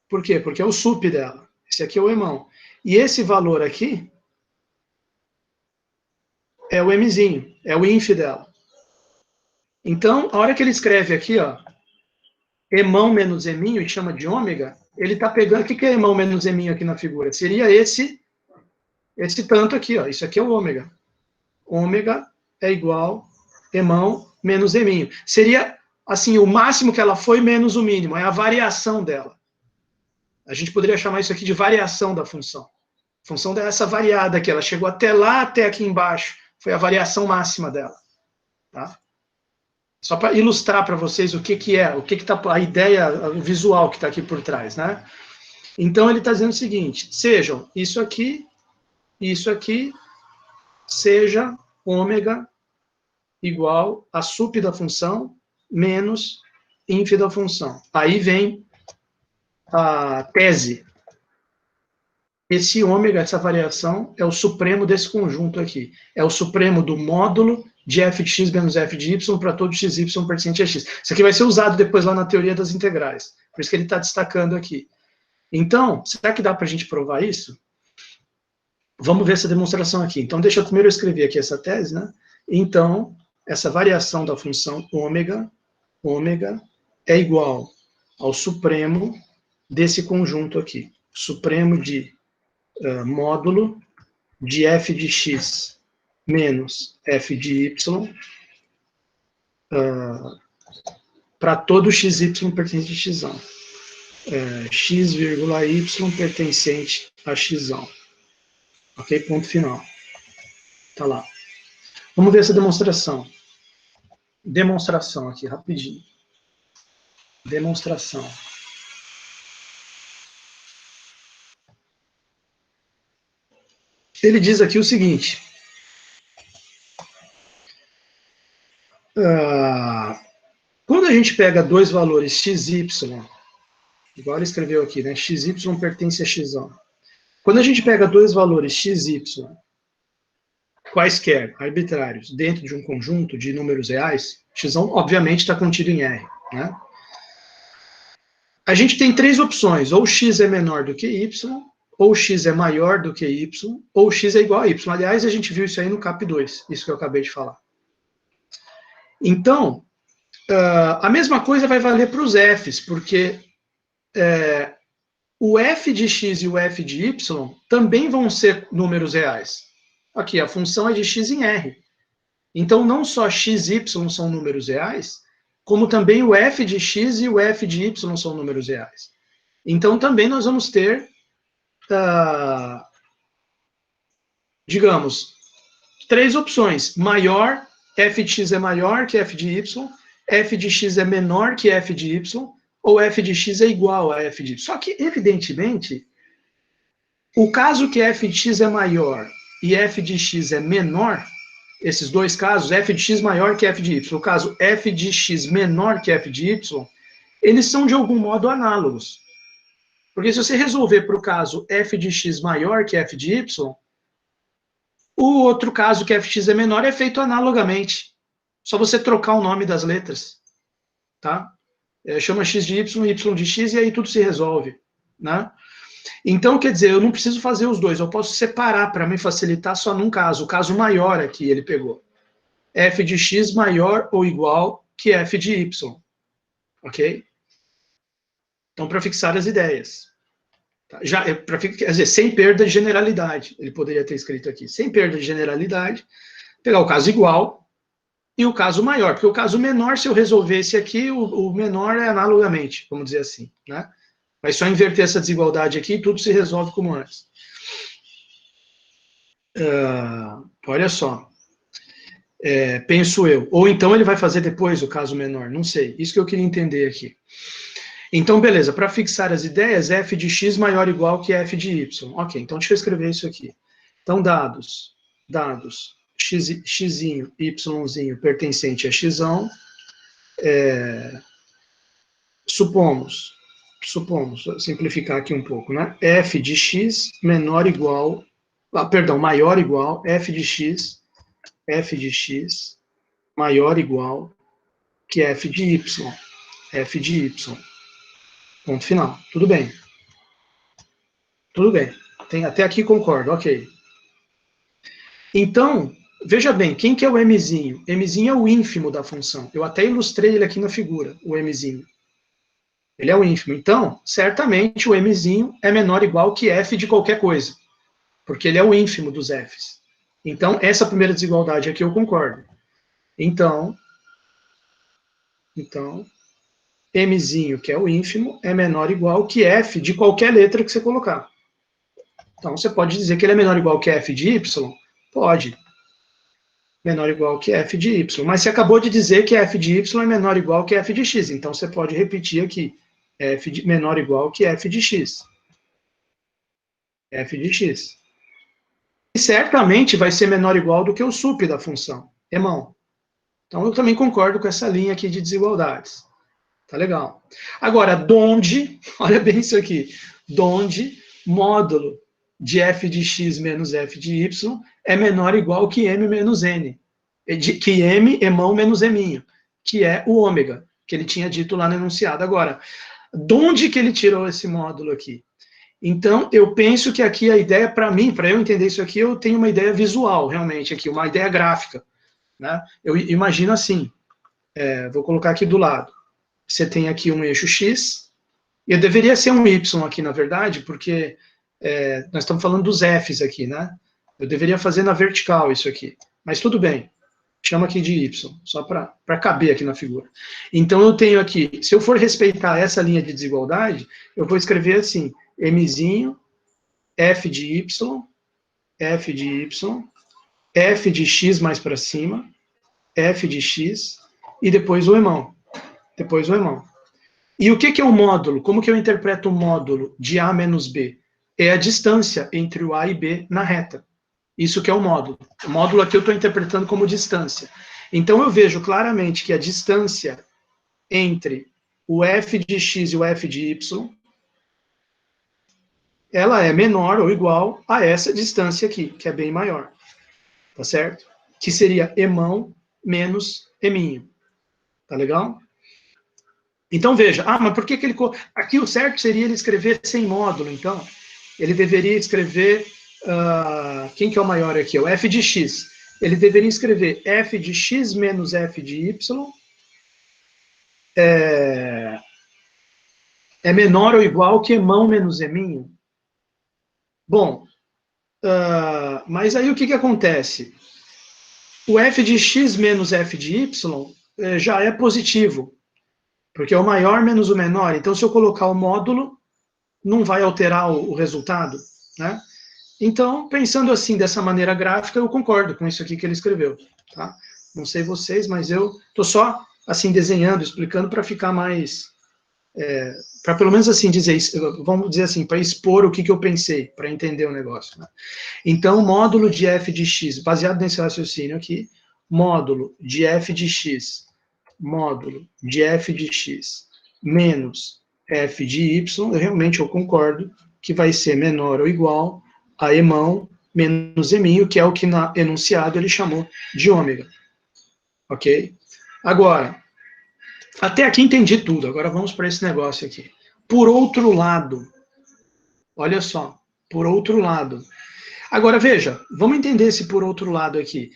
Por quê? Porque é o sup dela. Esse aqui é o emão. E esse valor aqui é o mzinho, é o inf dela. Então, a hora que ele escreve aqui, ó, emão menos eminho, e chama de ômega, ele está pegando... O que é emão menos eminho aqui na figura? Seria esse tanto aqui, ó. Isso aqui é o ômega. Ômega é igual emão menos eminho. Seria, assim, o máximo que ela foi menos o mínimo. É a variação dela. A gente poderia chamar isso aqui de variação da função. A função dessa variada aqui, ela chegou até lá, até aqui embaixo. Foi a variação máxima dela. Tá? Só para ilustrar para vocês o que é, o que está a ideia visual que está aqui por trás, né? Então ele está dizendo o seguinte: sejam isso aqui, seja ômega igual a sup da função menos inf da função. Aí vem a tese. Esse ômega, essa variação, é o supremo desse conjunto aqui. É o supremo do módulo de f de x menos f de y para todo xy pertencente a x. Isso aqui vai ser usado depois lá na teoria das integrais. Por isso que ele está destacando aqui. Então, será que dá para a gente provar isso? Vamos ver essa demonstração aqui. Então, deixa eu primeiro escrever aqui essa tese, né? Então, essa variação da função ômega é igual ao supremo desse conjunto aqui. Supremo de módulo de f de x menos f de y para todo xy pertencente a x. X, y pertencente a x. Ok? Ponto final. Tá lá. Vamos ver essa demonstração. Demonstração aqui, rapidinho. Demonstração. Ele diz aqui o seguinte. Quando a gente pega dois valores x, y, igual ele escreveu aqui, né? X, y pertence a x. Quando a gente pega dois valores x, y, quaisquer, arbitrários, dentro de um conjunto de números reais, x obviamente está contido em R, né? A gente tem três opções: ou x é menor do que y, ou x é maior do que y, ou x é igual a y. Aliás, a gente viu isso aí no cap 2, isso que eu acabei de falar. Então, a mesma coisa vai valer para os f's, porque o f de x e o f de y também vão ser números reais. Aqui, a função é de x em R. Então, não só x e y são números reais, como também o f de x e o f de y são números reais. Então, também nós vamos ter, digamos, três opções. Maior, f de x é maior que f de y, f de x é menor que f de y, ou f de x é igual a f de y. Só que, evidentemente, o caso que f de x é maior e f de x é menor, esses dois casos, f de x maior que f de y, o caso f de x menor que f de y, eles são de algum modo análogos. Porque se você resolver para o caso f de x maior que f de y, o outro caso que f de x é menor é feito analogamente. Só você trocar o nome das letras. Tá? Chama x de y de x, e aí tudo se resolve. Né? Então, quer dizer, eu não preciso fazer os dois, eu posso separar para me facilitar só num caso, o caso maior aqui ele pegou. F de x maior ou igual que f de y. Ok? Então, para fixar as ideias. Tá? Quer dizer, sem perda de generalidade, ele poderia ter escrito aqui. Sem perda de generalidade, pegar o caso igual e o caso maior, porque o caso menor, se eu resolvesse aqui, o menor é analogamente, vamos dizer assim, né? Mas só inverter essa desigualdade aqui e tudo se resolve como antes. Olha só. Penso eu. Ou então ele vai fazer depois o caso menor, não sei. Isso que eu queria entender aqui. Então, beleza. Para fixar as ideias, f de x maior ou igual que f de y. Ok, então deixa eu escrever isso aqui. Então, dados, xzinho, yzinho pertencente a xão, supomos, vou simplificar aqui um pouco, né? F de x menor igual, maior igual, f de x maior igual que f de y. Ponto final. Tudo bem. Tudo bem. Até aqui concordo, ok. Então, veja bem, quem que é o mzinho? Mzinho é o ínfimo da função. Eu até ilustrei ele aqui na figura, o mzinho. Ele é o ínfimo. Então, certamente o mzinho é menor ou igual que f de qualquer coisa, porque ele é o ínfimo dos f's. Então, essa primeira desigualdade aqui eu concordo. Então, mzinho, que é o ínfimo, é menor ou igual que f de qualquer letra que você colocar. Então, você pode dizer que ele é menor ou igual que f de y? Pode. Menor ou igual que f de y. Mas você acabou de dizer que f de y é menor ou igual que f de x. Então, você pode repetir aqui. Menor ou igual que f de x. F de x. E certamente vai ser menor ou igual do que o sup da função. Emão. Então, eu também concordo com essa linha aqui de desigualdades. Tá legal. Agora, donde, olha bem isso aqui, donde módulo de f de x menos f de y é menor ou igual que m menos n. Que m, emão menos eminho, que é o ômega, que ele tinha dito lá no enunciado. Agora, de onde que ele tirou esse módulo aqui? Então, eu penso que aqui a ideia, para mim, para eu entender isso aqui, eu tenho uma ideia visual, realmente, aqui, uma ideia gráfica. Né? Eu imagino assim, vou colocar aqui do lado. Você tem aqui um eixo x, e deveria ser um y aqui, na verdade, porque nós estamos falando dos f's aqui, né? Eu deveria fazer na vertical isso aqui, mas tudo bem. Chama aqui de y, só para caber aqui na figura. Então, eu tenho aqui, se eu for respeitar essa linha de desigualdade, eu vou escrever assim, mzinho, f de y, f de x mais para cima, f de x, e depois o emão. E o que é o módulo? Como que eu interpreto o módulo de A menos B? É a distância entre o A e B na reta. Isso que é o módulo. O módulo aqui eu estou interpretando como distância. Então, eu vejo claramente que a distância entre o f de x e o f de y, ela é menor ou igual a essa distância aqui, que é bem maior. Tá certo? Que seria emão menos eminho. Tá legal? Então, veja. Mas por que ele... Aqui o certo seria ele escrever sem módulo, então. Ele deveria escrever... quem que é o maior aqui? O f de x. Ele deveria escrever f de x menos f de y é menor ou igual que emão menos eminho. Bom, mas aí o que acontece? O f de x menos f de y já é positivo, porque é o maior menos o menor. Então, se eu colocar o módulo, não vai alterar o resultado, né? Então, pensando assim, dessa maneira gráfica, eu concordo com isso aqui que ele escreveu, tá? Não sei vocês, mas eu estou só, assim, desenhando, explicando para ficar mais... para pelo menos assim dizer, vamos dizer assim, para expor o que eu pensei, para entender o negócio, né? Então, módulo de f de x, baseado nesse raciocínio aqui, módulo de f de x, módulo de f de x, menos f de y, realmente eu concordo que vai ser menor ou igual a emão menos eminho, que é o que na enunciado ele chamou de ômega. Ok? Agora, até aqui entendi tudo, agora vamos para esse negócio aqui. Por outro lado, olha só, por outro lado. Agora, veja, vamos entender esse por outro lado aqui.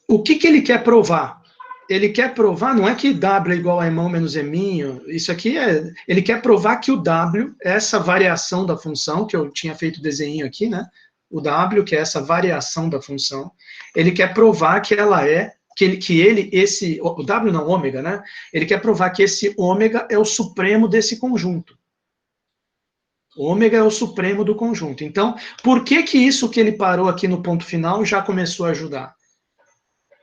O que ele quer provar? Ele quer provar, não é que W é igual a emão menos eminho, isso aqui é... Ele quer provar que o W, essa variação da função, que eu tinha feito o desenho aqui, né? O W, que é essa variação da função, ele quer provar que ela é, o W não, ômega, né? Ele quer provar que esse ômega é o supremo desse conjunto. O ômega é o supremo do conjunto. Então, por que isso que ele parou aqui no ponto final já começou a ajudar?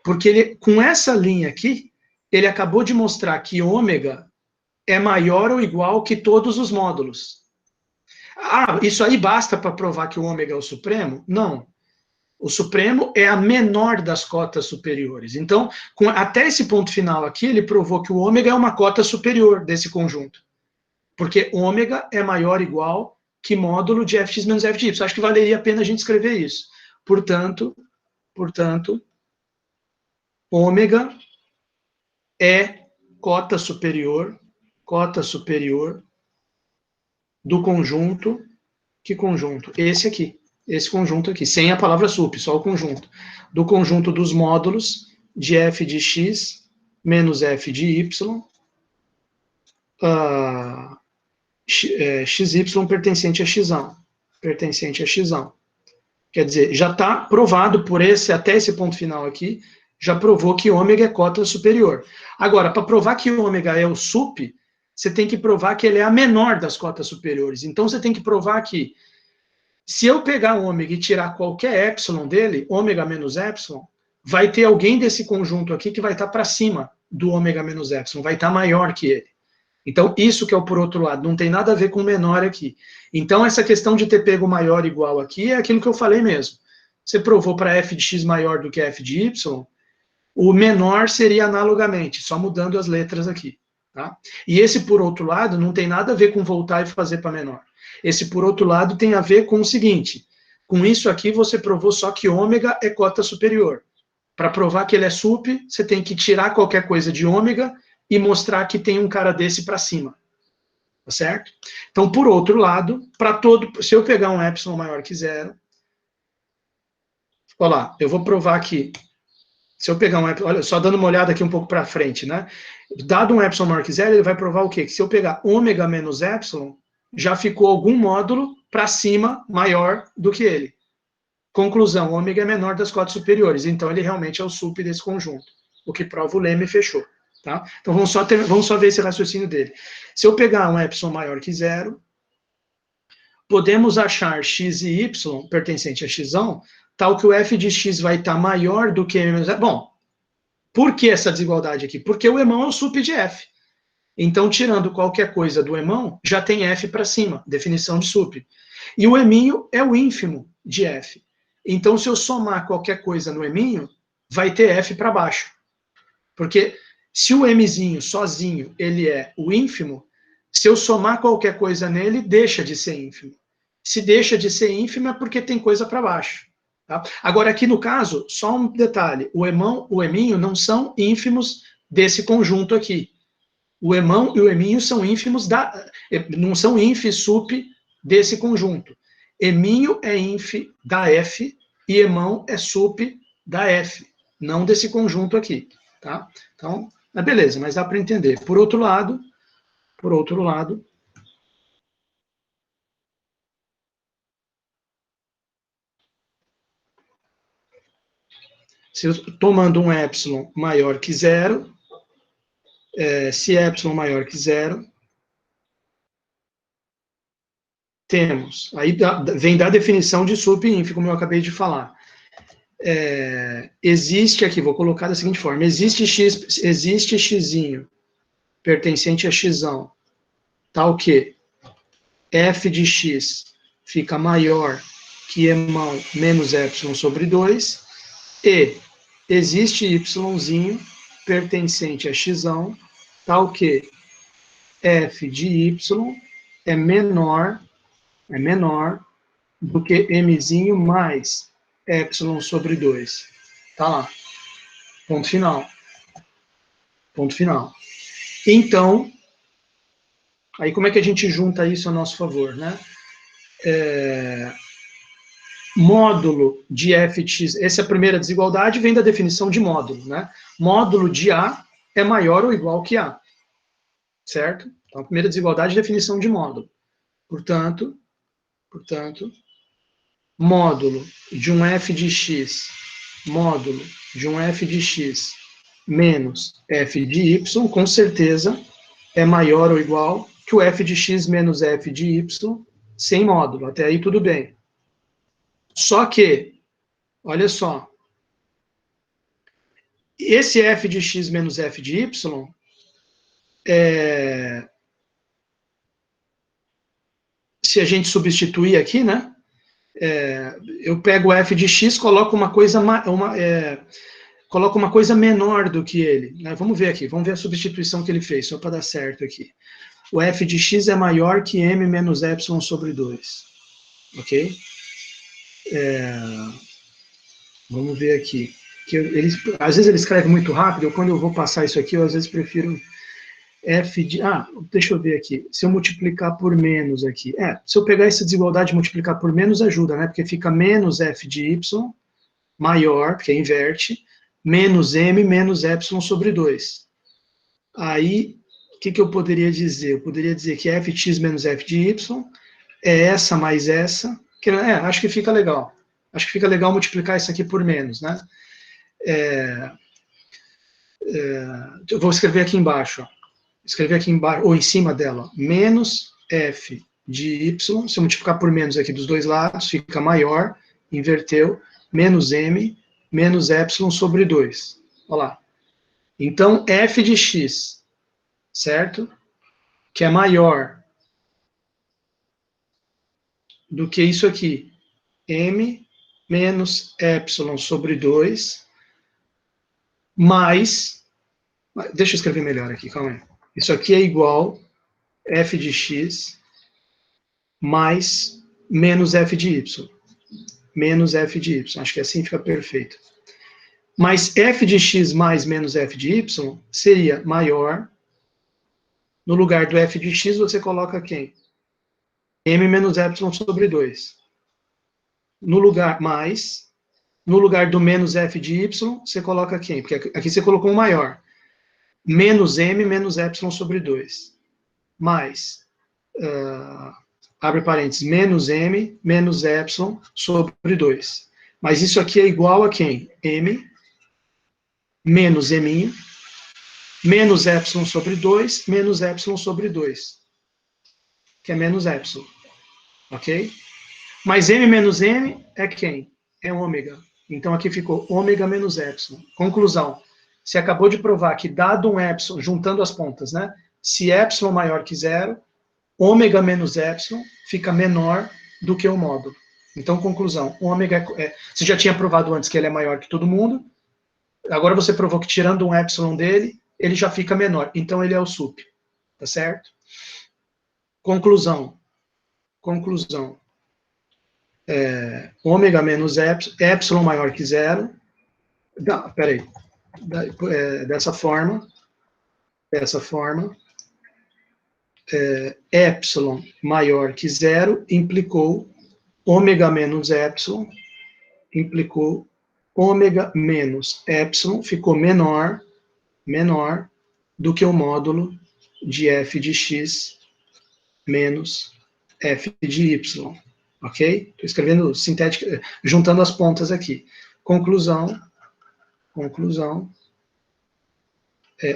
Porque ele, com essa linha aqui, ele acabou de mostrar que ômega é maior ou igual que todos os módulos. Ah, isso aí basta para provar que o ômega é o supremo? Não. O supremo é a menor das cotas superiores. Então, até esse ponto final aqui, ele provou que o ômega é uma cota superior desse conjunto. Porque ômega é maior ou igual que módulo de fx menos f de y. Acho que valeria a pena a gente escrever isso. Portanto, ômega é cota superior do conjunto, que conjunto? Esse aqui, esse conjunto aqui, sem a palavra sup, só o conjunto, do conjunto dos módulos de f de x menos f de y, xy pertencente a x. Quer dizer, já está provado por até esse ponto final aqui, já provou que ômega é cota superior. Agora, para provar que ômega é o sup, você tem que provar que ele é a menor das cotas superiores. Então, você tem que provar que, se eu pegar ômega e tirar qualquer épsilon dele, ômega menos épsilon, vai ter alguém desse conjunto aqui que vai estar para cima do ômega menos épsilon, vai estar maior que ele. Então, isso que é o por outro lado, não tem nada a ver com menor aqui. Então, essa questão de ter pego maior igual aqui é aquilo que eu falei mesmo. Você provou para f de x maior do que f de y, o menor seria analogamente, só mudando as letras aqui. Tá? E esse por outro lado não tem nada a ver com voltar e fazer para menor. Esse por outro lado tem a ver com o seguinte, com isso aqui você provou só que ômega é cota superior. Para provar que ele é sup, você tem que tirar qualquer coisa de ômega e mostrar que tem um cara desse para cima. Tá certo? Então, por outro lado, se eu pegar um epsilon maior que zero, olha lá, eu vou provar que, se eu pegar um epsilon, olha, só dando uma olhada aqui um pouco para frente, né? Dado um epsilon maior que zero, ele vai provar o quê? Que se eu pegar ômega menos epsilon, já ficou algum módulo para cima maior do que ele. Conclusão, ômega é menor das cotas superiores, então ele realmente é o sup desse conjunto, o que prova o lema e fechou. Tá? Então vamos só ver esse raciocínio dele. Se eu pegar um epsilon maior que zero, podemos achar x e y pertencente a x, tal que o f de x vai estar maior do que m menos 0. Bom, por que essa desigualdade aqui? Porque o emão é o sup de f. Então, tirando qualquer coisa do emão, já tem f para cima, definição de sup. E o eminho é o ínfimo de f. Então, se eu somar qualquer coisa no eminho, vai ter f para baixo. Porque se o mzinho sozinho ele é o ínfimo, se eu somar qualquer coisa nele, deixa de ser ínfimo. Se deixa de ser ínfimo é porque tem coisa para baixo. Tá? Agora, aqui no caso, só um detalhe: o emão, o eminho não são ínfimos desse conjunto aqui. O emão e o eminho são ínfimos não são inf sup desse conjunto. Eminho é inf da f e emão é sup da f, não desse conjunto aqui. Tá? Então, beleza, mas dá para entender. Por outro lado, se eu tomando um epsilon maior que zero, se epsilon maior que zero, Temos. Aí vem da definição de sup inf, como eu acabei de falar. Existe aqui, vou colocar da seguinte forma, existe xzinho pertencente a xão, tal que f de x fica maior que emão menos epsilon sobre 2, e existe yzinho pertencente a xão, tal que f de y é menor do que mzinho mais epsilon sobre 2. Tá lá. Ponto final. Ponto final. Então, aí como é que a gente junta isso a nosso favor, né? Módulo de f de x, essa é a primeira desigualdade, vem da definição de módulo, né? Módulo de A é maior ou igual que A, certo? Então, a primeira desigualdade é definição de módulo. Portanto, módulo de um f de x, módulo de um f de x menos f de y, com certeza, é maior ou igual que o f de x menos f de y sem módulo. Até aí tudo bem. Só que, olha só, esse f de x menos f de y se a gente substituir aqui, né? Eu pego o f de x, coloco uma coisa menor do que ele. Né? Vamos ver aqui, vamos ver a substituição que ele fez, só para dar certo aqui. O f de x é maior que m menos epsilon sobre 2. Ok? Vamos ver aqui. Às vezes ele escreve muito rápido, quando eu vou passar isso aqui, eu às vezes prefiro f de... deixa eu ver aqui. Se eu multiplicar por menos aqui. Se eu pegar essa desigualdade e multiplicar por menos, ajuda, né? Porque fica menos f de y, maior, porque inverte, menos m menos epsilon sobre 2. Aí, o que eu poderia dizer? Eu poderia dizer que f de x menos f de y é essa mais essa, que, acho que fica legal. Acho que fica legal multiplicar isso aqui por menos, né? Eu vou escrever aqui embaixo, ó. Escrever aqui embaixo, ou em cima dela, ó, menos f de y, se eu multiplicar por menos aqui dos dois lados, fica maior, inverteu, menos m, menos epsilon sobre 2. Olha lá. Então, f de x, certo? Que é maior do que isso aqui, m menos epsilon sobre 2, mais, deixa eu escrever melhor aqui, calma aí. Isso aqui é igual f de x mais menos f de y. Menos f de y. Acho que assim fica perfeito. Mas f de x mais menos f de y seria maior. No lugar do f de x, você coloca quem? M menos epsilon sobre 2. No lugar mais, no lugar do menos f de y, você coloca quem? Porque aqui você colocou um maior. Menos m menos epsilon sobre 2. Mais, abre parênteses, menos m menos epsilon sobre 2. Mas isso aqui é igual a quem? M menos m menos epsilon sobre 2 menos epsilon sobre 2. Que é menos epsilon. Ok? Mas m menos m é quem? É ômega. Então aqui ficou ômega menos epsilon. Conclusão. Você acabou de provar que dado um epsilon, juntando as pontas, né? Se epsilon maior que zero, ômega menos epsilon fica menor do que o módulo. Então, conclusão, ômega você já tinha provado antes que ele é maior que todo mundo, agora você provou que tirando um epsilon dele, ele já fica menor. Então, ele é o sup. Tá certo? Conclusão. Ômega menos epsilon maior que zero. Peraí. Dessa forma. Epsilon maior que zero implicou ômega menos epsilon, implicou ômega menos epsilon, ficou menor do que o módulo de f de x menos f de y, ok? Estou escrevendo sintética, juntando as pontas aqui. Conclusão,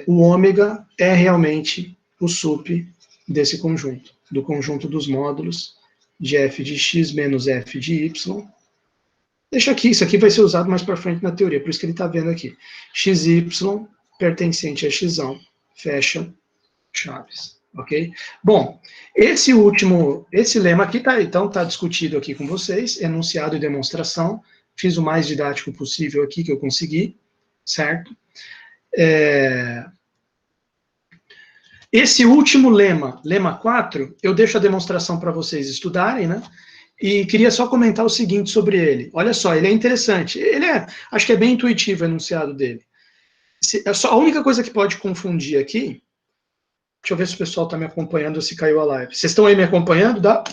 o ômega é realmente o sup desse conjunto, do conjunto dos módulos de f de x menos f de y. Deixa aqui, isso aqui vai ser usado mais para frente na teoria, por isso que ele está vendo aqui. xy pertencente a x, fecha chaves, ok? Bom, esse lema aqui então está discutido aqui com vocês, enunciado e demonstração, fiz o mais didático possível aqui que eu consegui, certo? Esse último lema, lema 4, eu deixo a demonstração para vocês estudarem, né? E queria só comentar o seguinte sobre ele. Olha só, ele é interessante. Acho que é bem intuitivo o enunciado dele. A única coisa que pode confundir aqui, deixa eu ver se o pessoal está me acompanhando ou se caiu a live. Vocês estão aí me acompanhando? Dá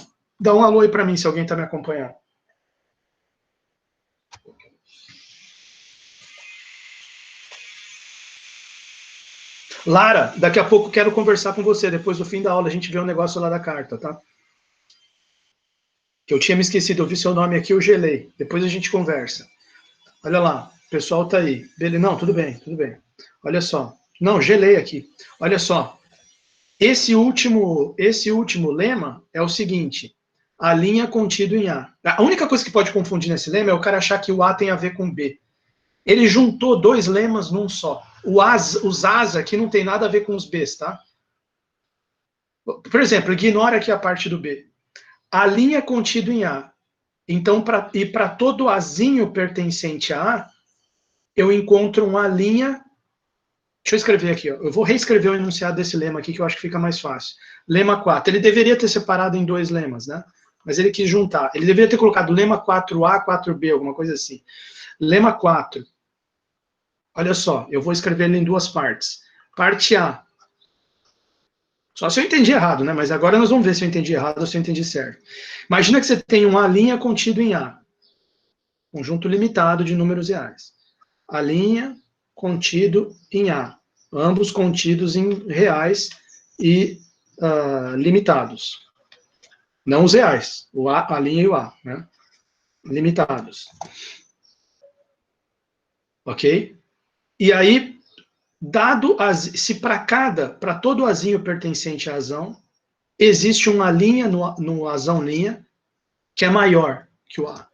um alô aí para mim se alguém está me acompanhando. Lara, daqui a pouco quero conversar com você. Depois do fim da aula a gente vê um negócio lá da carta, tá? Que eu tinha me esquecido, eu vi seu nome aqui, eu gelei. Depois a gente conversa. Olha lá, o pessoal tá aí. Não, tudo bem, tudo bem. Olha só. Não, gelei aqui. Olha só. Esse último lema é o seguinte: a linha contido em A. A única coisa que pode confundir nesse lema é o cara achar que o A tem a ver com B. Ele juntou dois lemas num só. Os As aqui não tem nada a ver com os Bs, tá? Por exemplo, ignora aqui a parte do B. A linha contido em A. Então, para todo Azinho pertencente a A, eu encontro uma linha. Deixa eu escrever aqui, ó. Eu vou reescrever o enunciado desse lema aqui, que eu acho que fica mais fácil. Lema 4. Ele deveria ter separado em dois lemas, né? Mas ele quis juntar. Ele deveria ter colocado lema 4A, 4B, alguma coisa assim. Lema 4. Olha só, eu vou escrever ele em duas partes. Parte A. Só se eu entendi errado, né? Mas agora nós vamos ver se eu entendi errado ou se eu entendi certo. Imagina que você tem uma linha contido em A. Conjunto limitado de números reais. A linha contido em A. Ambos contidos em reais e limitados. Não os reais. A linha e o A, né? Limitados. Ok? E aí, se para todo azinho pertencente a azão, existe uma linha no azão linha que é maior que o A.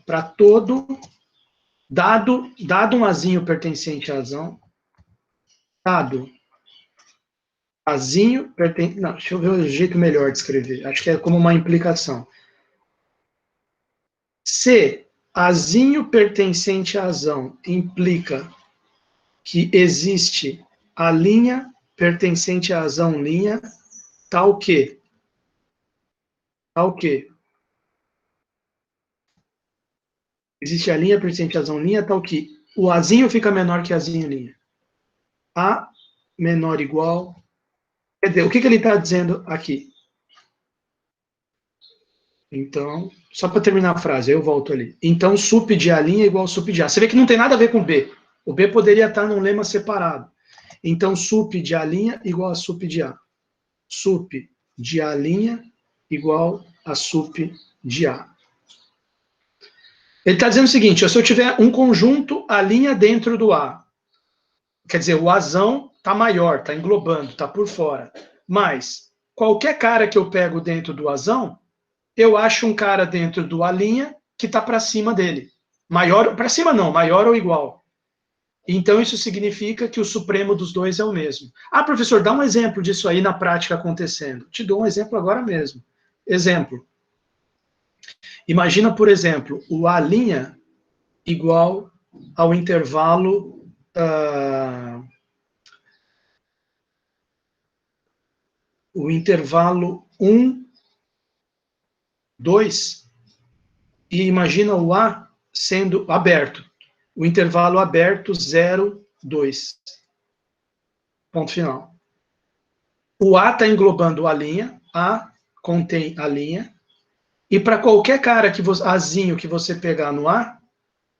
Para todo, dado um azinho pertencente a azão, dado azinho pertencente... Não, deixa eu ver o jeito melhor de escrever. Acho que é como uma implicação. Se azinho pertencente a azão implica que existe a linha pertencente a azão linha, tal que existe a linha pertencente a azão linha, tal que o azinho fica menor que azinho linha. A menor igual... Quer dizer, o que ele está dizendo aqui? Então, só para terminar a frase, aí eu volto ali. Então, sup de A' é igual a sup de A. Você vê que não tem nada a ver com B. O B poderia estar num lema separado. Então, sup de A' igual a sup de A. Sup de A' igual a sup de A. Ele está dizendo o seguinte, se eu tiver um conjunto A' dentro do A, quer dizer, o Azão está maior, está englobando, está por fora. Mas, qualquer cara que eu pego dentro do Azão, eu acho um cara dentro do A' que está para cima dele. Maior, para cima não, maior ou igual. Então, isso significa que o supremo dos dois é o mesmo. Ah, professor, dá um exemplo disso aí na prática acontecendo. Te dou um exemplo agora mesmo. Exemplo. Imagina, por exemplo, o A' igual ao intervalo... o intervalo 1, 2, e imagina o A sendo aberto. O intervalo aberto 0, 2. Ponto final. O A está englobando a linha, A contém a linha, e para qualquer cara azinho que você pegar no A,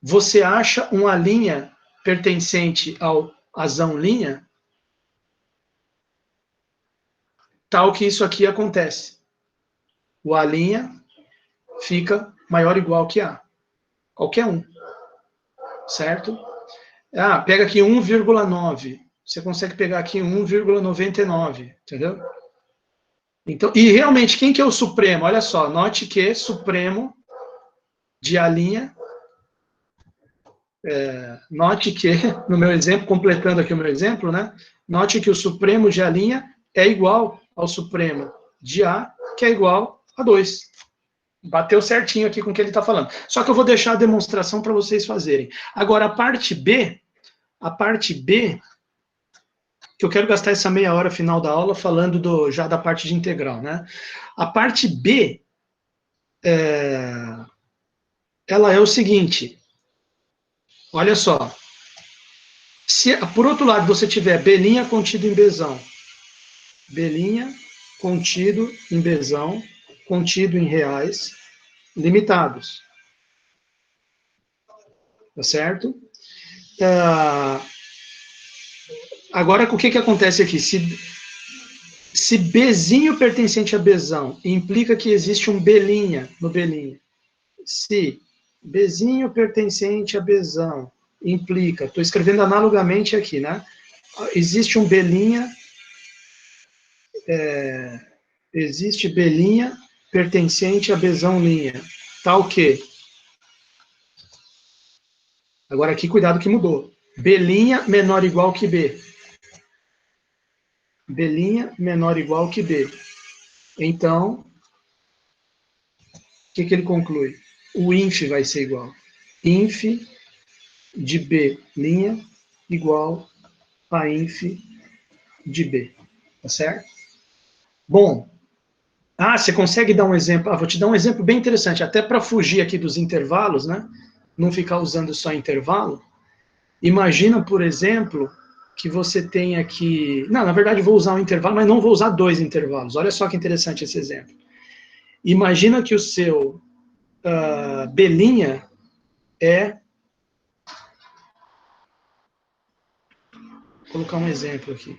você acha uma linha pertencente ao azão linha, tal que isso aqui acontece. O A' fica maior ou igual que A. Qualquer um. Certo? Ah, pega aqui 1,9. Você consegue pegar aqui 1,99, entendeu? Então, e realmente, quem que é o supremo? Olha só, note que supremo de A', note que, no meu exemplo, completando aqui o meu exemplo, né? Note que o supremo de A' é igual ao supremo de A, que é igual a 2. Bateu certinho aqui com o que ele está falando. Só que eu vou deixar a demonstração para vocês fazerem. Agora, a parte B, que eu quero gastar essa meia hora final da aula falando já da parte de integral, né? A parte B, ela é o seguinte, olha só, se por outro lado você tiver B' contido em Bzão, B' contido em Bzão, contido em reais, limitados, tá certo? Agora, o que acontece aqui? Se Bzinho pertencente a Bzão implica que existe um B'L no B'L. Se Bzinho pertencente a Bzão implica, estou escrevendo analogamente aqui, né? Existe um B'L, existe B'L pertencente a Bzão linha. Tá o quê? Agora aqui, cuidado que mudou. B' menor ou igual que B. B' menor ou igual que B. Então, o que ele conclui? O inf vai ser igual. Inf de B' igual a inf de B. Tá certo? Bom, você consegue dar um exemplo? Vou te dar um exemplo bem interessante, até para fugir aqui dos intervalos, né? Não ficar usando só intervalo. Imagina, por exemplo, que você tem aqui... Não, na verdade, vou usar um intervalo, mas não vou usar dois intervalos. Olha só que interessante esse exemplo. Imagina que o seu B' é... Vou colocar um exemplo aqui.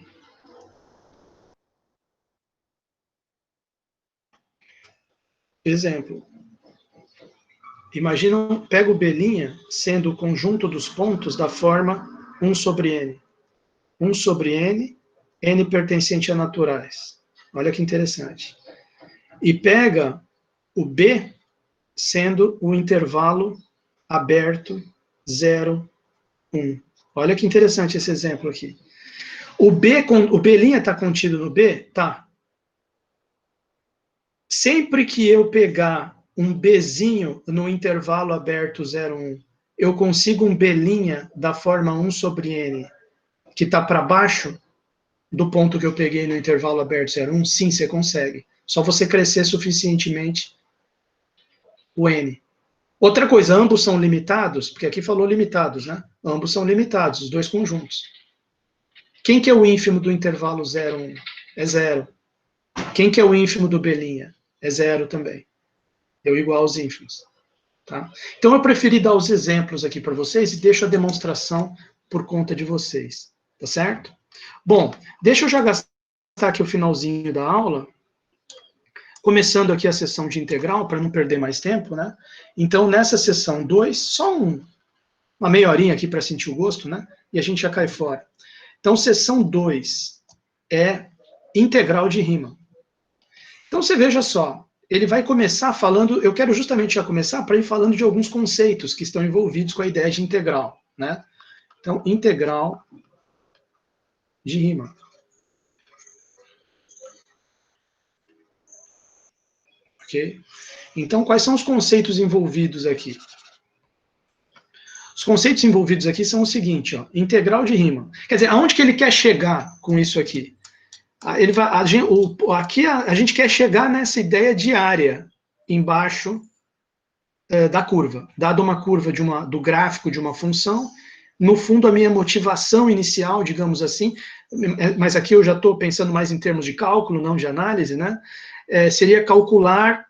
Exemplo. Imagina, pega o B' sendo o conjunto dos pontos da forma 1 sobre n. 1 sobre n, n pertencente a naturais. Olha que interessante. E pega o B sendo o intervalo aberto 0, 1. Olha que interessante esse exemplo aqui. O B' está contido no B? Tá. Sempre que eu pegar um Bzinho no intervalo aberto 0, 1, eu consigo um B' da forma 1 sobre n, que está para baixo do ponto que eu peguei no intervalo aberto 0, 1? Sim, você consegue. Só você crescer suficientemente o n. Outra coisa, ambos são limitados, porque aqui falou limitados, né? Ambos são limitados, os dois conjuntos. Quem que é o ínfimo do intervalo 0, 1? É 0. Quem que é o ínfimo do B'? É 0 também. Deu igual aos ínfimos. Tá? Então, eu preferi dar os exemplos aqui para vocês e deixo a demonstração por conta de vocês. Tá certo? Bom, deixa eu já gastar aqui o finalzinho da aula, começando aqui a sessão de integral, para não perder mais tempo, né? Então, nessa sessão 2, só uma meia horinha aqui para sentir o gosto, né? E a gente já cai fora. Então, sessão 2 é integral de Riemann. Então, você veja só, ele vai começar falando, eu quero justamente já começar para ir falando de alguns conceitos que estão envolvidos com a ideia de integral, né? Então, integral de Riemann. Ok? Então, quais são os conceitos envolvidos aqui? Os conceitos envolvidos aqui são o seguinte, ó, integral de Riemann. Quer dizer, aonde que ele quer chegar com isso aqui? Ele vai, aqui a gente quer chegar nessa ideia de área embaixo da curva. Dado uma curva do gráfico de uma função, no fundo a minha motivação inicial, digamos assim, mas aqui eu já estou pensando mais em termos de cálculo, não de análise, né? Seria calcular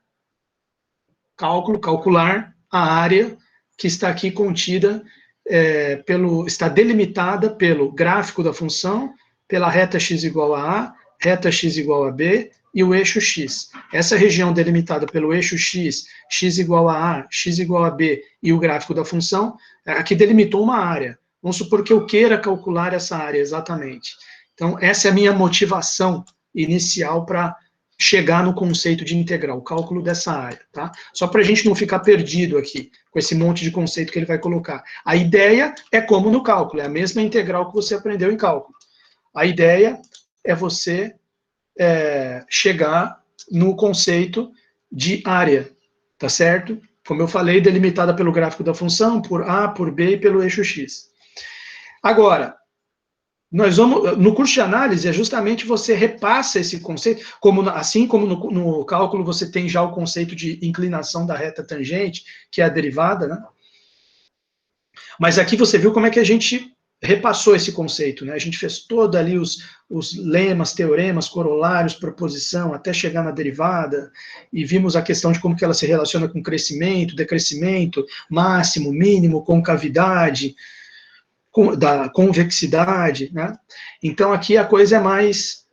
a área que está aqui contida, está delimitada pelo gráfico da função, pela reta x igual a A, reta x igual a B e o eixo x. Essa região delimitada pelo eixo x, x igual a x igual a B e o gráfico da função, aqui delimitou uma área. Vamos supor que eu queira calcular essa área exatamente. Então, essa é a minha motivação inicial para chegar no conceito de integral, o cálculo dessa área, tá? Só para a gente não ficar perdido aqui, com esse monte de conceito que ele vai colocar. A ideia é como no cálculo, é a mesma integral que você aprendeu em cálculo. A ideia é você chegar no conceito de área, tá certo? Como eu falei, delimitada pelo gráfico da função, por A, por B e pelo eixo X. Agora, nós vamos, no curso de análise, é justamente você repassa esse conceito, assim como no cálculo você tem já o conceito de inclinação da reta tangente, que é a derivada, né? Mas aqui você viu como é que a gente repassou esse conceito, né? A gente fez todo ali os lemas, teoremas, corolários, proposição, até chegar na derivada, e vimos a questão de como que ela se relaciona com crescimento, decrescimento, máximo, mínimo, concavidade, da convexidade, né? Então aqui a coisa é mais,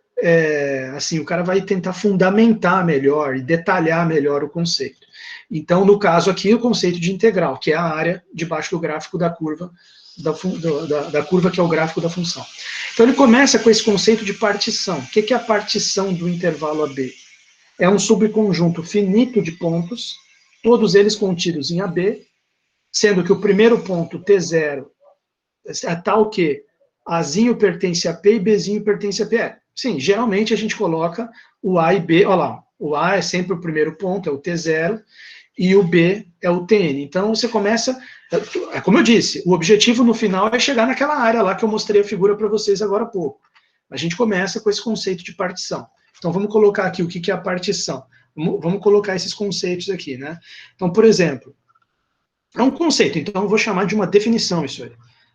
assim, o cara vai tentar fundamentar melhor e detalhar melhor o conceito. Então, no caso aqui, o conceito de integral, que é a área debaixo do gráfico da curva, da curva que é o gráfico da função. Então ele começa com esse conceito de partição. O que é a partição do intervalo AB? É um subconjunto finito de pontos, todos eles contidos em AB, sendo que o primeiro ponto, T0, é tal que Azinho pertence a P e Bzinho pertence a PE. Sim, geralmente a gente coloca o A e B, olha lá, o A é sempre o primeiro ponto, é o T0, e o B é o TN. Então você começa, como eu disse, o objetivo no final é chegar naquela área lá que eu mostrei a figura para vocês agora há pouco. A gente começa com esse conceito de partição. Então vamos colocar aqui o que é a partição. Vamos colocar esses conceitos aqui, né? Então, por exemplo, é um conceito, então eu vou chamar de uma definição isso aí.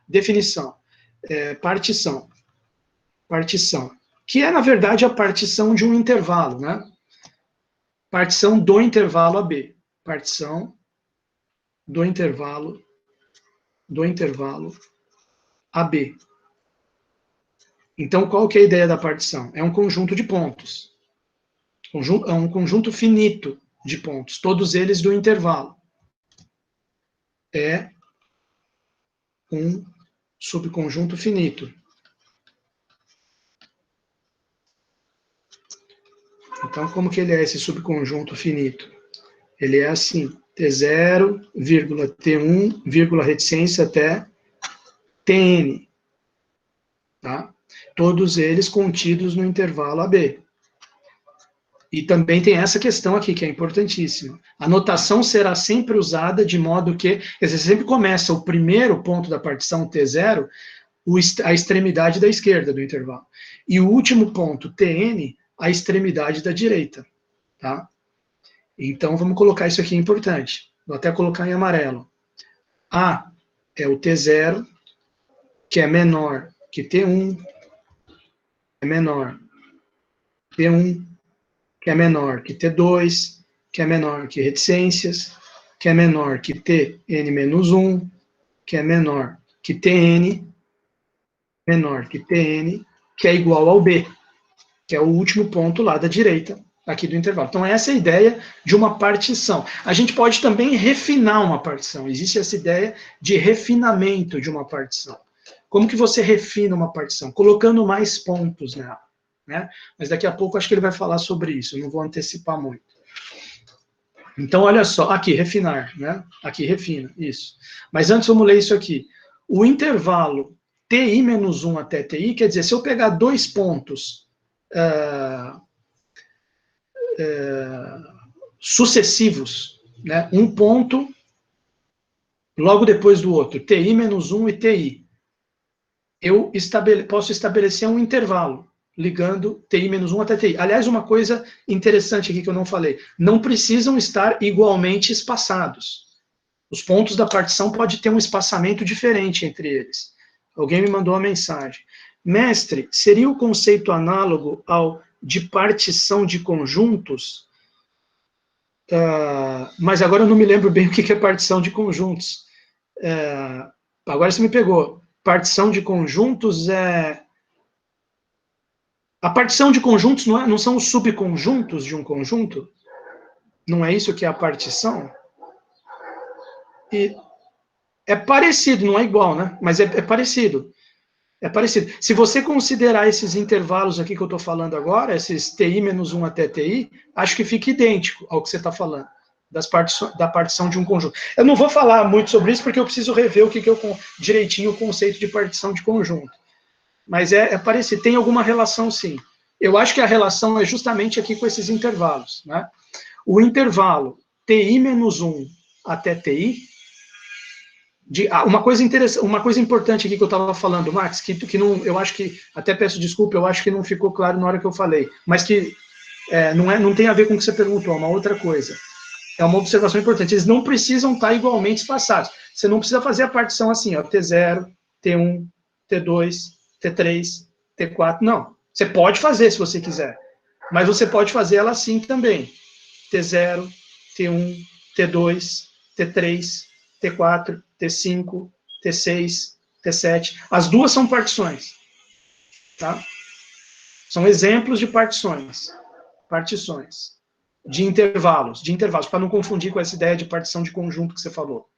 Definição, partição. Partição, que é, na verdade, a partição de um intervalo, né? Partição do intervalo AB. Partição do intervalo AB. Então, qual que é a ideia da partição? É um conjunto de pontos. É um conjunto finito de pontos, todos eles do intervalo. É um subconjunto finito. Então, como que ele é esse subconjunto finito? Ele é assim, T0, T1, reticência até Tn. Tá? Todos eles contidos no intervalo AB. E também tem essa questão aqui, que é importantíssima. A notação será sempre usada de modo que, quer dizer, sempre começa o primeiro ponto da partição, T0, a extremidade da esquerda do intervalo. E o último ponto, Tn, a extremidade da direita. Tá? Então, vamos colocar isso aqui, é importante. Vou até colocar em amarelo. A é o T0, que é menor que T1, é menor T1, que é menor que T2, que é menor que reticências, que é menor que Tn-1, que é menor que Tn, que é igual ao B, que é o último ponto lá da direita, aqui do intervalo. Então, essa é a ideia de uma partição. A gente pode também refinar uma partição. Existe essa ideia de refinamento de uma partição. Como que você refina uma partição? Colocando mais pontos nela. Né? Mas daqui a pouco acho que ele vai falar sobre isso, eu não vou antecipar muito. Então, olha só, aqui, refinar, né? Aqui, refina, isso. Mas antes, vamos ler isso aqui. O intervalo TI-1 até TI, quer dizer, se eu pegar dois pontos sucessivos, né? Um ponto logo depois do outro, TI-1 e TI, eu posso estabelecer um intervalo, ligando TI-1 até TI. Aliás, uma coisa interessante aqui que eu não falei, não precisam estar igualmente espaçados. Os pontos da partição podem ter um espaçamento diferente entre eles. Alguém me mandou uma mensagem. Mestre, seria o conceito análogo ao de partição de conjuntos? Mas agora eu não me lembro bem o que é partição de conjuntos. Agora você me pegou. Partição de conjuntos é... A partição de conjuntos não são os subconjuntos de um conjunto? Não é isso que é a partição? E é parecido, não é igual, né? Mas é parecido. É parecido. Se você considerar esses intervalos aqui que eu estou falando agora, esses TI-1 até TI, acho que fica idêntico ao que você está falando, da partição de um conjunto. Eu não vou falar muito sobre isso, porque eu preciso rever o que eu direitinho o conceito de partição de conjunto. Mas é parecido, tem alguma relação sim. Eu acho que a relação é justamente aqui com esses intervalos, né? O intervalo TI-1 até TI, uma coisa importante aqui que eu estava falando, Max, que não, eu acho que, até peço desculpa, eu acho que não ficou claro na hora que eu falei, mas que não tem a ver com o que você perguntou, é uma outra coisa. É uma observação importante, eles não precisam estar igualmente espaçados. Você não precisa fazer a partição assim, ó, T0, T1, T2, T3, T4, não. Você pode fazer se você quiser, mas você pode fazer ela assim também. T0, T1, T2, T3, T4, T5, T6, T7. As duas são partições. Tá? São exemplos de partições. Partições. De intervalos, para não confundir com essa ideia de partição de conjunto que você falou.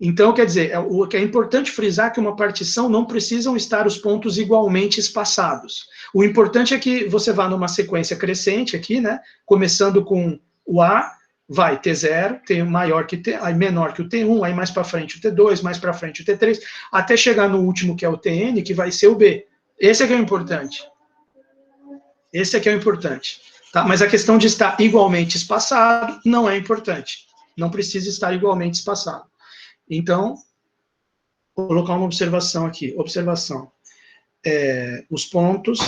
Então, quer dizer, o que é importante frisar é que uma partição não precisam estar os pontos igualmente espaçados. O importante é que você vá numa sequência crescente aqui, né? Começando com o A, vai T0, T maior que T, aí menor que o T1, aí mais para frente o T2, mais para frente o T3, até chegar no último que é o Tn, que vai ser o B. Esse é que é o importante. Esse é que é o importante. Tá? Mas a questão de estar igualmente espaçado não é importante. Não precisa estar igualmente espaçado. Então, vou colocar uma observação aqui. Observação. Os pontos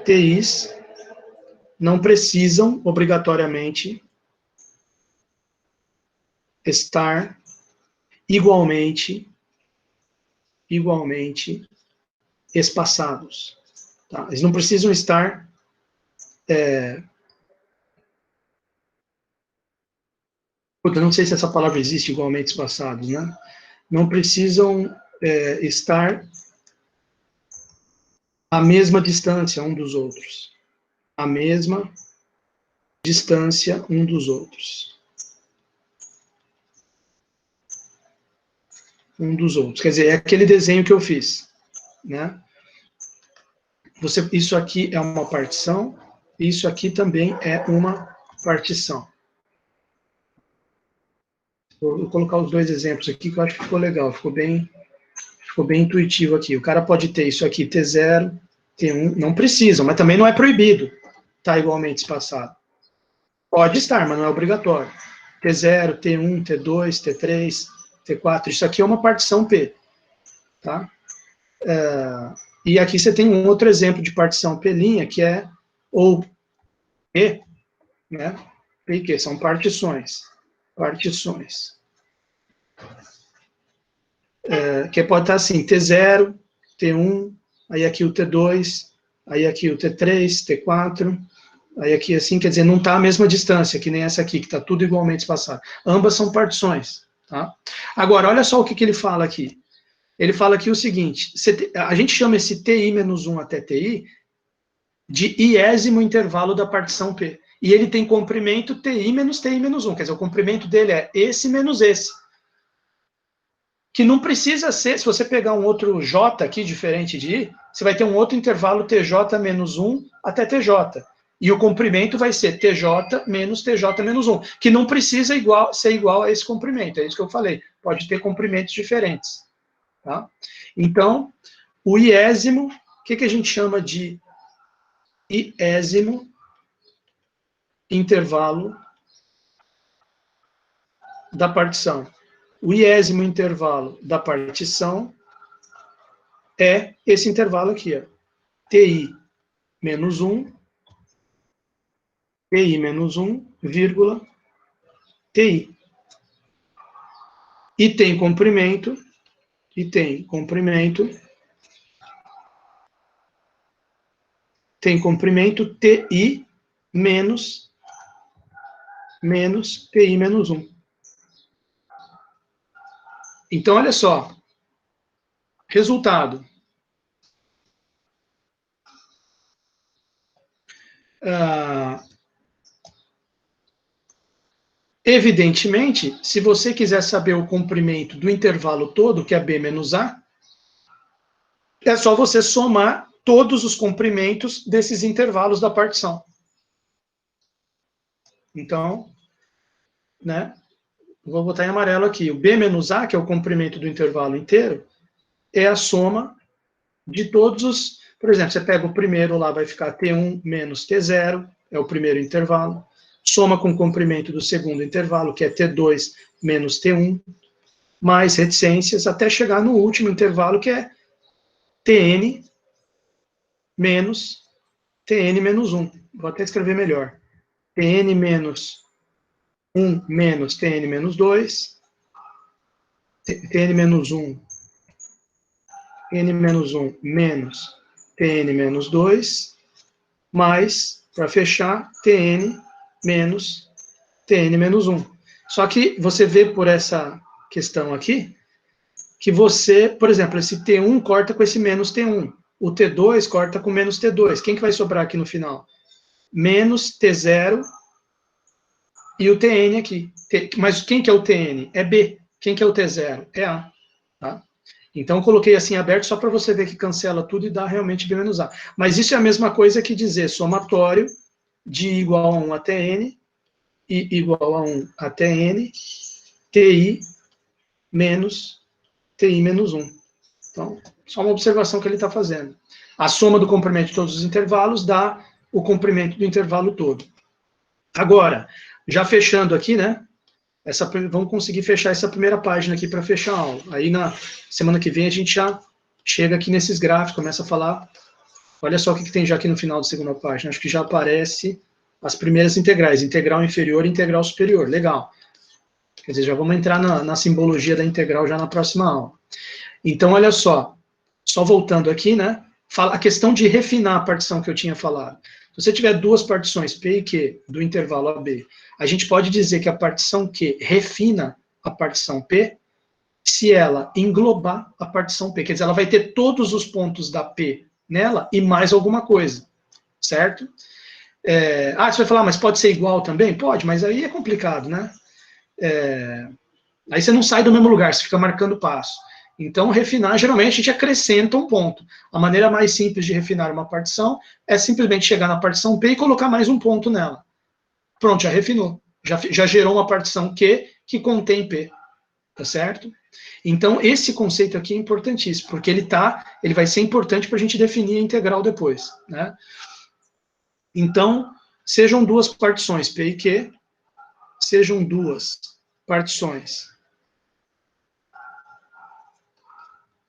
TIs não precisam, obrigatoriamente, estar igualmente espaçados. Tá? Eles não precisam estar... eu não sei se essa palavra existe, igualmente espaçados, né? Não precisam estar à mesma distância um dos outros. A mesma distância um dos outros. Um dos outros. Quer dizer, é aquele desenho que eu fiz, né? Isso aqui é uma partição, isso aqui também é uma partição. Vou colocar os dois exemplos aqui, que eu acho que ficou legal, ficou bem intuitivo aqui. O cara pode ter isso aqui, T0, T1, não precisam, mas também não é proibido estar igualmente espaçado. Pode estar, mas não é obrigatório. T0, T1, T2, T3, T4, isso aqui é uma partição P. Tá? E aqui você tem um outro exemplo de partição P', que é ou P, né? P e Q, são partições. Partições. Que pode estar assim, T0, T1, aí aqui o T2, aí aqui o T3, T4, aí aqui assim, quer dizer, não está a mesma distância, que nem essa aqui, que está tudo igualmente espaçado. Ambas são partições. Tá? Agora, olha só o que ele fala aqui. Ele fala aqui o seguinte, a gente chama esse TI-1 até TI de iésimo intervalo da partição P. E ele tem comprimento TI menos TI menos 1, quer dizer, o comprimento dele é esse menos esse. Que não precisa ser, se você pegar um outro J aqui, diferente de I, você vai ter um outro intervalo TJ menos 1 até TJ. E o comprimento vai ser TJ menos TJ menos 1, que não precisa ser igual a esse comprimento, é isso que eu falei. Pode ter comprimentos diferentes. Tá? Então, o iésimo, o que a gente chama de iésimo intervalo da partição? O iésimo intervalo da partição é esse intervalo aqui, ó, TI menos 1, TI menos 1, vírgula, TI. E tem comprimento, TI menos TI menos 1. Então, olha só, resultado. Evidentemente, se você quiser saber o comprimento do intervalo todo, que é B menos A, é só você somar todos os comprimentos desses intervalos da partição. Então, né, vou botar em amarelo aqui. O B menos A, que é o comprimento do intervalo inteiro, é a soma de todos os... Por exemplo, você pega o primeiro lá, vai ficar T1 menos T0, é o primeiro intervalo. Soma com o comprimento do segundo intervalo, que é T2 menos T1, mais reticências, até chegar no último intervalo, que é Tn menos Tn menos 1. Vou até escrever melhor. Tn menos 1 menos Tn menos 2, Tn menos 1, Tn menos 1 menos Tn menos 2, mais, para fechar, Tn menos Tn menos 1. Só que você vê por essa questão aqui, que você, por exemplo, esse T1 corta com esse menos T1. O T2 corta com menos T2. Quem que vai sobrar aqui no final? Menos T0 e o Tn aqui. Mas quem que é o Tn? É B. Quem que é o T0? É A. Tá? Então, eu coloquei assim aberto só para você ver que cancela tudo e dá realmente B menos A. Mas isso é a mesma coisa que dizer somatório de igual a 1 até N e igual a 1 até N, TI menos TI menos 1. Então, só uma observação que ele está fazendo. A soma do comprimento de todos os intervalos dá o comprimento do intervalo todo. Agora, já fechando aqui, né? Vamos conseguir fechar essa primeira página aqui para fechar a aula. Aí na semana que vem a gente já chega aqui nesses gráficos, começa a falar. Olha só o que tem já aqui no final da segunda página. Acho que já aparece as primeiras integrais, integral inferior e integral superior. Legal. Quer dizer, já vamos entrar na simbologia da integral já na próxima aula. Então, olha só voltando aqui, né? A questão de refinar a partição que eu tinha falado. Se você tiver duas partições, P e Q, do intervalo AB, a gente pode dizer que a partição Q refina a partição P se ela englobar a partição P. Quer dizer, ela vai ter todos os pontos da P nela e mais alguma coisa, certo? Você vai falar, mas pode ser igual também? Pode, mas aí é complicado, né? Aí você não sai do mesmo lugar, você fica marcando passo. Então, refinar, geralmente, a gente acrescenta um ponto. A maneira mais simples de refinar uma partição é simplesmente chegar na partição P e colocar mais um ponto nela. Pronto, já refinou. Já gerou uma partição Q que contém P. Tá certo? Então, esse conceito aqui é importantíssimo, porque ele vai ser importante para a gente definir a integral depois. Né? Então, sejam duas partições, P e Q, sejam duas partições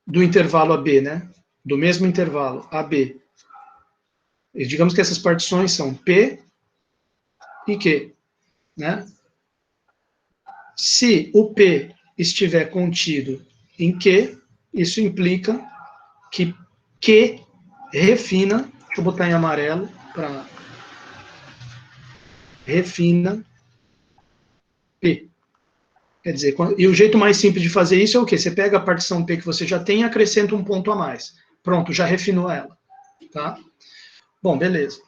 do intervalo AB, né? Do mesmo intervalo, AB. E digamos que essas partições são P e Q, né? Se o P estiver contido em Q, isso implica que Q refina, deixa eu botar em amarelo para refina P. Quer dizer, e o jeito mais simples de fazer isso é o quê? Você pega a partição P que você já tem e acrescenta um ponto a mais. Pronto, já refinou ela. Tá? Bom, beleza.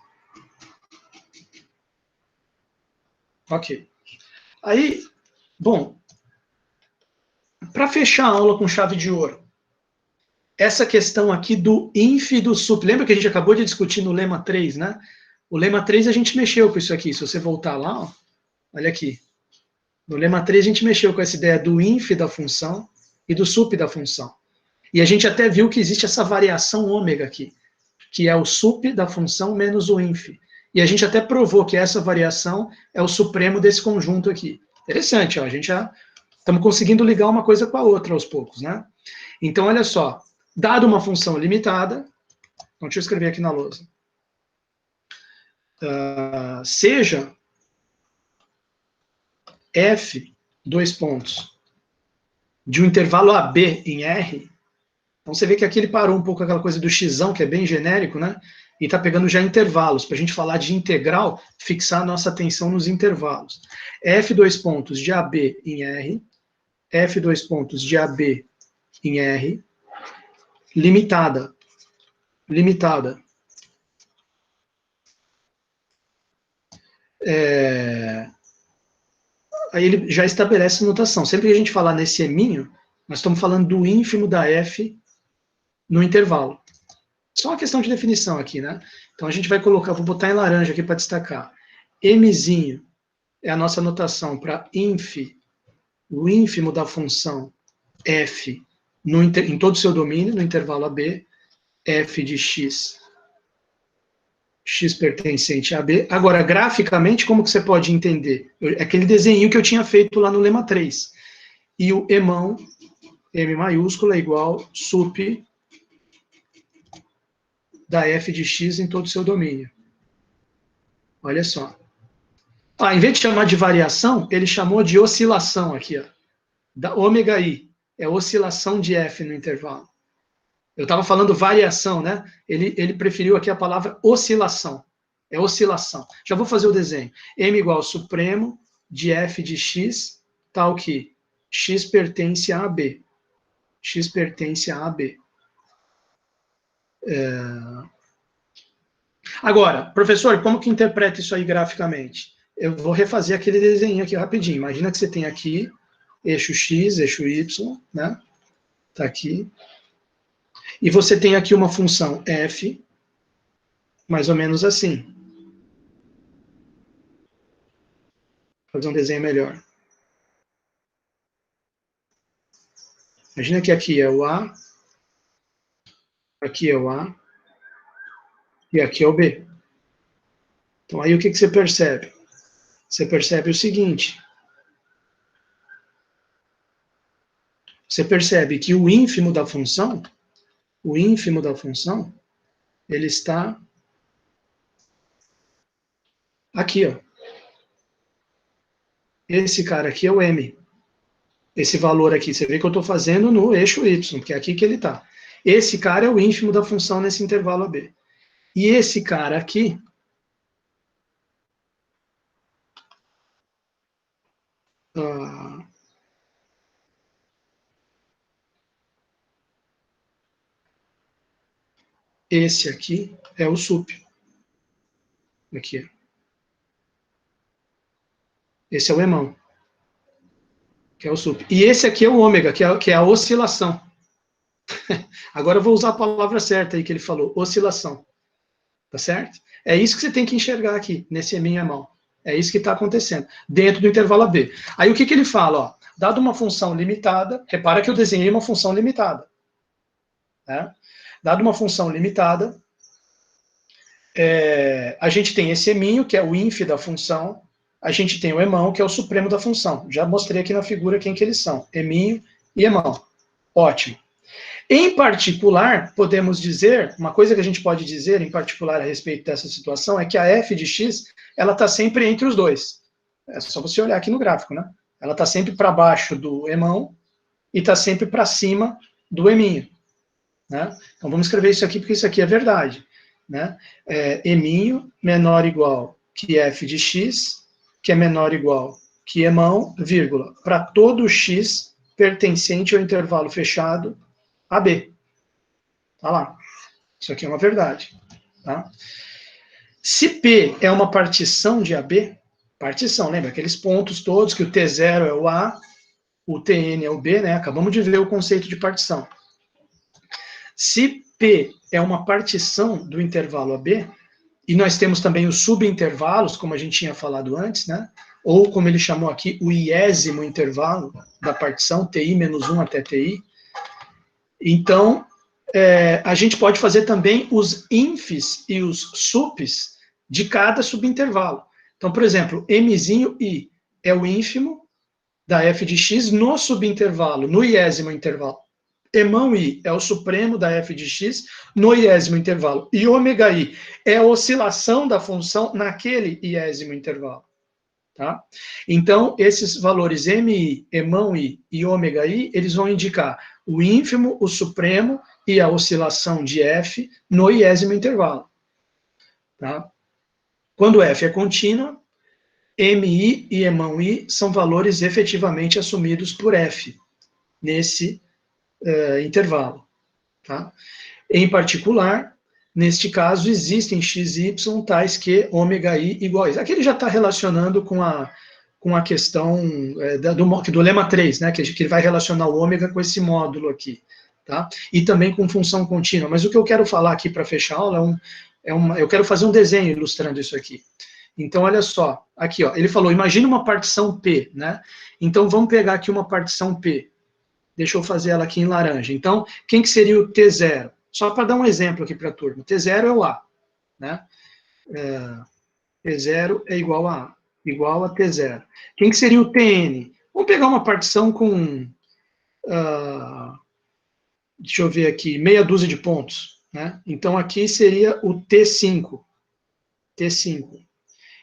Ok. Aí, bom, para fechar a aula com chave de ouro, essa questão aqui do inf e do sup. Lembra que a gente acabou de discutir no lema 3, né? O lema 3 a gente mexeu com isso aqui. Se você voltar lá, ó, olha aqui. No lema 3 a gente mexeu com essa ideia do inf da função e do sup da função. E a gente até viu que existe essa variação ômega aqui, que é o sup da função menos o inf. E a gente até provou que essa variação é o supremo desse conjunto aqui. Interessante, ó, a gente já estamos conseguindo ligar uma coisa com a outra aos poucos, né? Então, olha só, dado uma função limitada, então deixa eu escrever aqui na lousa, seja f, dois pontos, de um intervalo AB em R, então você vê que aqui ele parou um pouco aquela coisa do xão, que é bem genérico, né? E está pegando já intervalos, para a gente falar de integral, fixar nossa atenção nos intervalos. F dois pontos de AB em R, F dois pontos de AB em R, limitada. Limitada. aí ele já estabelece notação. Sempre que a gente falar nesse eminho, nós estamos falando do ínfimo da f no intervalo. Só uma questão de definição aqui, né? Então a gente vai colocar, vou botar em laranja aqui para destacar. Mzinho é a nossa notação para o ínfimo da função f em todo o seu domínio, no intervalo AB, f de x pertencente a AB. Agora, graficamente, como que você pode entender? É aquele desenho que eu tinha feito lá no lema 3. E o emão, M maiúsculo, é igual sup da f de x em todo o seu domínio. Olha só. Em vez de chamar de variação, ele chamou de oscilação aqui, ó, da ômega i. É oscilação de f no intervalo. Eu estava falando variação, né? Ele preferiu aqui a palavra oscilação. É oscilação. Já vou fazer o desenho. M igual ao supremo de f de x, tal que x pertence a AB. X pertence a AB. Agora, professor, como que interpreta isso aí graficamente? Eu vou refazer aquele desenho aqui rapidinho. Imagina que você tem aqui eixo x, eixo y, né? Tá aqui. E você tem aqui uma função f, mais ou menos assim. Vou fazer um desenho melhor. Imagina que aqui é o A, aqui é o A, e aqui é o B. Então, aí o que você percebe? Você percebe o seguinte. Você percebe que o ínfimo da função, ele está aqui, ó. Esse cara aqui é o M. Esse valor aqui, você vê que eu estou fazendo no eixo Y, porque é aqui que ele está. Esse cara é o ínfimo da função nesse intervalo AB. E esse cara aqui, esse aqui é o sup. Aqui. Esse é o emão, que é o sup. E esse aqui é o ômega, que é a oscilação. Agora eu vou usar a palavra certa aí que ele falou, oscilação. Tá certo? É isso que você tem que enxergar aqui, nesse eminho emão. É isso que está acontecendo, dentro do intervalo AB. Aí o que ele fala? Ó, dado uma função limitada, repara que eu desenhei uma função limitada. Né? Dado uma função limitada, a gente tem esse eminho, que é o ínf da função, a gente tem o emão, que é o supremo da função. Já mostrei aqui na figura quem que eles são, eminho e emão. Ótimo. Em particular, podemos dizer, uma coisa que a gente pode dizer em particular a respeito dessa situação é que a f de x, ela está sempre entre os dois. É só você olhar aqui no gráfico, né? Ela está sempre para baixo do emão e está sempre para cima do eminho. Né? Então vamos escrever isso aqui porque isso aqui é verdade. Né? Eminho menor ou igual que f de x, que é menor ou igual que emão, vírgula, para todo x pertencente ao intervalo fechado AB. Tá lá. Isso aqui é uma verdade. Tá? Se P é uma partição de AB, partição, lembra? Aqueles pontos todos que o T0 é o A, o Tn é o B, né? Acabamos de ver o conceito de partição. Se P é uma partição do intervalo AB, e nós temos também os subintervalos, como a gente tinha falado antes, né? Ou como ele chamou aqui, o iésimo intervalo da partição, TI menos 1 até TI. Então, a gente pode fazer também os infs e os sups de cada subintervalo. Então, por exemplo, mzinho i é o ínfimo da f de x no subintervalo, no iésimo intervalo. Emão i é o supremo da f de x no iésimo intervalo. E ômega i é a oscilação da função naquele iésimo intervalo. Tá? Então, esses valores mi, emão i e ômega i, eles vão indicar o ínfimo, o supremo e a oscilação de f no iésimo intervalo. Tá? Quando f é contínua, mi e emão i são valores efetivamente assumidos por f nesse intervalo. Tá? Em particular, neste caso, existem xy tais que ômega i iguais. Aqui ele já está relacionando com com a questão do lema 3, né, que ele vai relacionar o ômega com esse módulo aqui, tá? E também com função contínua. Mas o que eu quero falar aqui para fechar a aula eu quero fazer um desenho ilustrando isso aqui. Então, olha só, aqui, ó, ele falou, imagina uma partição P, né? Então, vamos pegar aqui uma partição P. Deixa eu fazer ela aqui em laranja. Então, quem que seria o T0? Só para dar um exemplo aqui para a turma. T0 é o A, né? T0 é igual a T0. Quem que seria o Tn? Vamos pegar uma partição com, deixa eu ver aqui, meia dúzia de pontos, né? Então, aqui seria o T5. T5.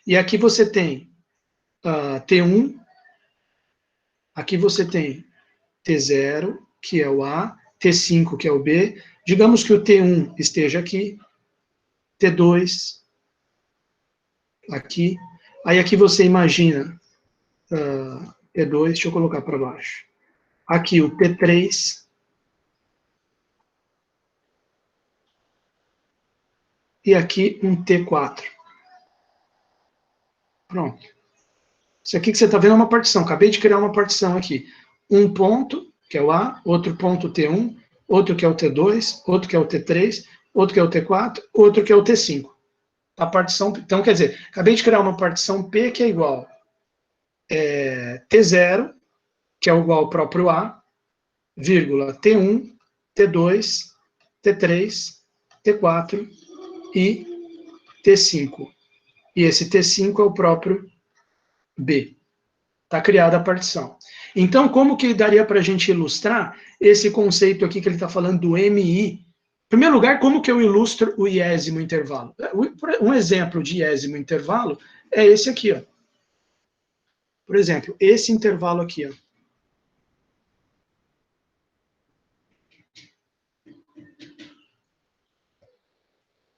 E aqui você tem T1, aqui você tem T0, que é o A, T5, que é o B. Digamos que o T1 esteja aqui, T2, aqui. Aí aqui você imagina T2, deixa eu colocar para baixo. Aqui o T3. E aqui um T4. Pronto. Isso aqui que você está vendo é uma partição. Acabei de criar uma partição aqui. Um ponto, que é o A, outro ponto T1, outro que é o T2, outro que é o T3, outro que é o T4, outro que é o T5. A partição, então, quer dizer, acabei de criar uma partição P que é igual T0, que é igual ao próprio A, vírgula, T1, T2, T3, T4 e T5. E esse T5 é o próprio B. Está criada a partição. Então, como que daria para a gente ilustrar esse conceito aqui que ele está falando do MI? Em primeiro lugar, como que eu ilustro o iésimo intervalo? Um exemplo de iésimo intervalo é esse aqui, ó. Por exemplo, esse intervalo aqui, ó.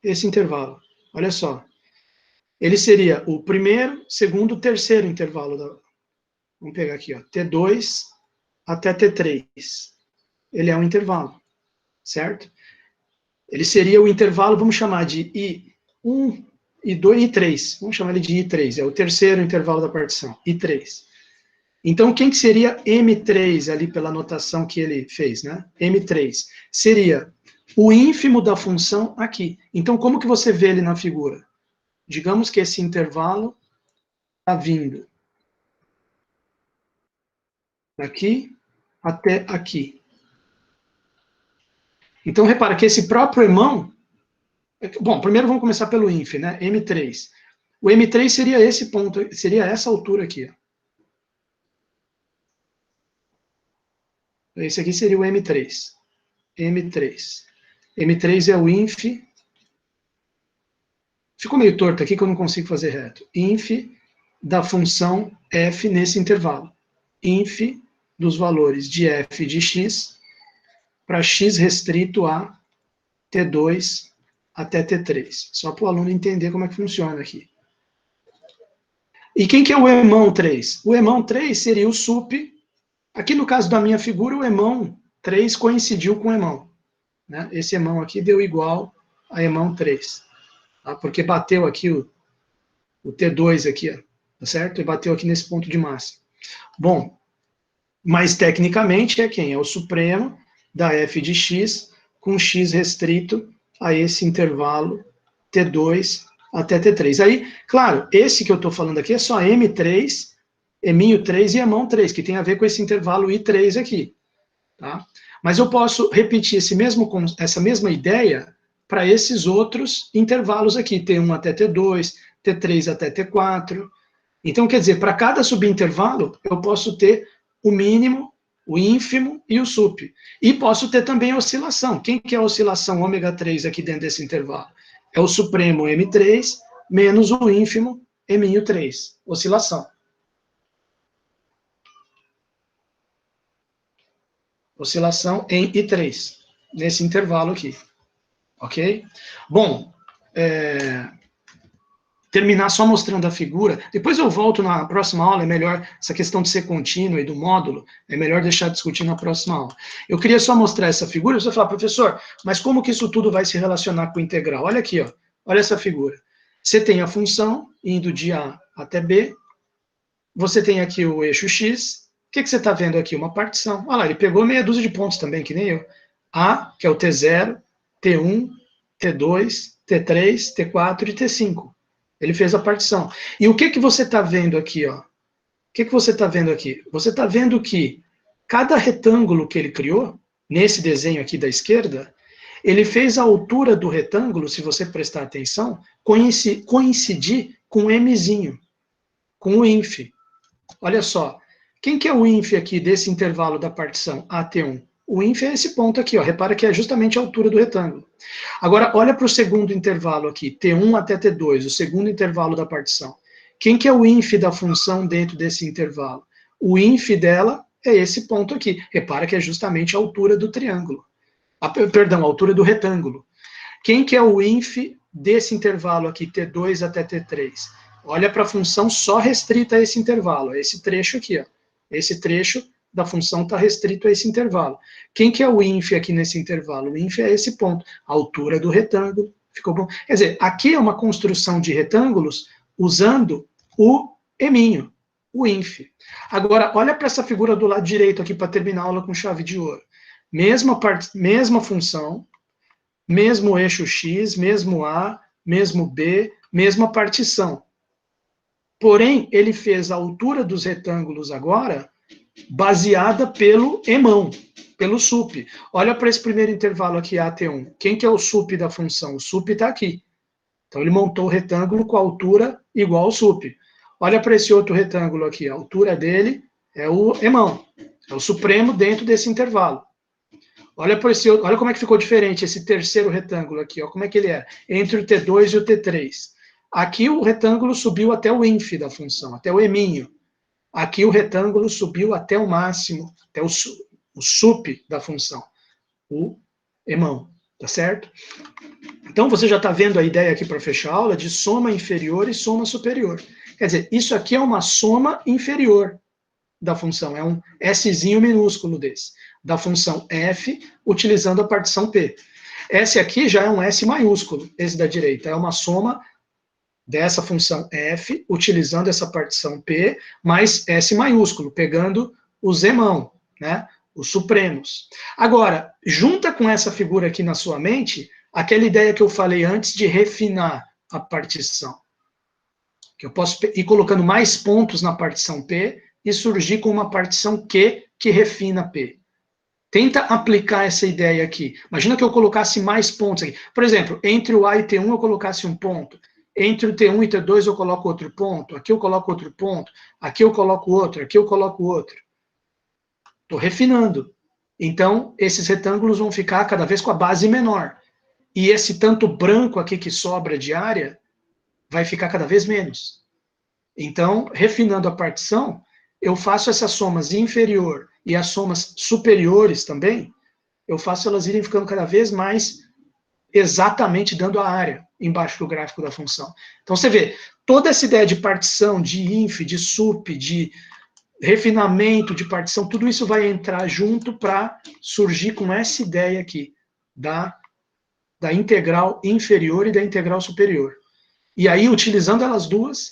Esse intervalo, olha só. Ele seria o primeiro, segundo, terceiro intervalo. Vamos pegar aqui, ó, T2 até T3. Ele é um intervalo, certo? Ele seria o intervalo, vamos chamar de I1, I2 e I3. Vamos chamar ele de I3, é o terceiro intervalo da partição, I3. Então, quem que seria M3 ali pela notação que ele fez, né? M3 seria o ínfimo da função aqui. Então, como que você vê ele na figura? Digamos que esse intervalo está vindo daqui até aqui. Então, repara que esse próprio irmão... Bom, primeiro vamos começar pelo ínf, né? M3. O M3 seria esse ponto, seria essa altura aqui. Ó. Esse aqui seria o M3. M3. M3 é o inf... Ficou meio torto aqui que eu não consigo fazer reto. Inf da função f nesse intervalo. Inf dos valores de f de x para x restrito a T2 até T3. Só para o aluno entender como é que funciona aqui. E quem que é o emão 3? O emão 3 seria o sup. Aqui no caso da minha figura, o emão 3 coincidiu com o emão. Né? Esse emão aqui deu igual a emão 3. Tá? Porque bateu aqui o T2 aqui, ó, tá certo? E bateu aqui nesse ponto de massa. Bom, mas tecnicamente é quem? É o supremo da f de x com x restrito a esse intervalo T2 até T3. Aí, claro, esse que eu estou falando aqui é só M3, eminho 3 e emão 3, que tem a ver com esse intervalo I3 aqui. Tá? Mas eu posso repetir essa mesma ideia para esses outros intervalos aqui, T1 até T2, T3 até T4. Então, quer dizer, para cada subintervalo, eu posso ter o mínimo, o ínfimo e o sup. E posso ter também a oscilação. Quem que é a oscilação ômega 3 aqui dentro desse intervalo? É o supremo M3 menos o ínfimo M'3. Oscilação. Oscilação em I3, nesse intervalo aqui. Ok? Bom, terminar só mostrando a figura. Depois eu volto na próxima aula, é melhor, essa questão de ser contínuo e do módulo, é melhor deixar discutir na próxima aula. Eu queria só mostrar essa figura, você vai falar, professor, mas como que isso tudo vai se relacionar com o integral? Olha aqui, ó, olha essa figura. Você tem a função indo de A até B, você tem aqui o eixo X. O que você está vendo aqui? Uma partição. Olha lá, ele pegou meia dúzia de pontos também, que nem eu. A, que é o T0, T1, T2, T3, T4 e T5. Ele fez a partição. E o que você está vendo aqui? Ó? O que você está vendo aqui? Você está vendo que cada retângulo que ele criou, nesse desenho aqui da esquerda, ele fez a altura do retângulo, se você prestar atenção, coincidir com o Mzinho, com o ínf. Olha só, quem que é o ínf aqui desse intervalo da partição AT1? O ínf é esse ponto aqui, ó. Repara que é justamente a altura do retângulo. Agora, olha para o segundo intervalo aqui, T1 até T2, o segundo intervalo da partição. Quem que é o ínf da função dentro desse intervalo? O ínf dela é esse ponto aqui. Repara que é justamente a altura do triângulo. Perdão, a altura do retângulo. Quem que é o ínf desse intervalo aqui, T2 até T3? Olha para a função só restrita a esse intervalo, esse trecho aqui, ó. Esse trecho da função está restrito a esse intervalo. Quem que é o ínf aqui nesse intervalo? O ínf é esse ponto, a altura do retângulo. Ficou bom? Quer dizer, aqui é uma construção de retângulos usando o eminho, o ínf. Agora, olha para essa figura do lado direito aqui para terminar a aula com chave de ouro. Mesma função, mesmo eixo X, mesmo A, mesmo B, mesma partição. Porém, ele fez a altura dos retângulos agora baseada pelo emão, pelo sup. Olha para esse primeiro intervalo aqui, AT1. Quem que é o sup da função? O sup está aqui. Então, ele montou o retângulo com a altura igual ao sup. Olha para esse outro retângulo aqui. A altura dele é o emão. É o supremo dentro desse intervalo. Olha para esse outro, olha como é que ficou diferente esse terceiro retângulo aqui. Ó, como é que ele é? Entre o T2 e o T3. Aqui o retângulo subiu até o ínf da função, até o eminho. Aqui o retângulo subiu até o máximo, até o sup da função, o emão, tá certo? Então você já está vendo a ideia aqui para fechar a aula de soma inferior e soma superior. Quer dizer, isso aqui é uma soma inferior da função, é um Szinho minúsculo desse, da função f, utilizando a partição P. S aqui já é um S maiúsculo, esse da direita, é uma soma dessa função f, utilizando essa partição P, mais S maiúsculo, pegando o zemão, né, os supremos. Agora, junta com essa figura aqui na sua mente, aquela ideia que eu falei antes de refinar a partição. Que eu posso ir colocando mais pontos na partição P e surgir com uma partição Q que refina P. Tenta aplicar essa ideia aqui. Imagina que eu colocasse mais pontos aqui. Por exemplo, entre o A e T1 eu colocasse um ponto. Entre o T1 e T2 eu coloco outro ponto. Aqui eu coloco outro ponto. Aqui eu coloco outro. Aqui eu coloco outro. Estou refinando. Então, esses retângulos vão ficar cada vez com a base menor. E esse tanto branco aqui que sobra de área vai ficar cada vez menos. Então, refinando a partição, eu faço essas somas inferior e as somas superiores também, eu faço elas irem ficando cada vez mais exatamente dando a área embaixo do gráfico da função. Então, você vê, toda essa ideia de partição, de inf, de sup, de refinamento, de partição, tudo isso vai entrar junto para surgir com essa ideia aqui, da integral inferior e da integral superior. E aí, utilizando elas duas,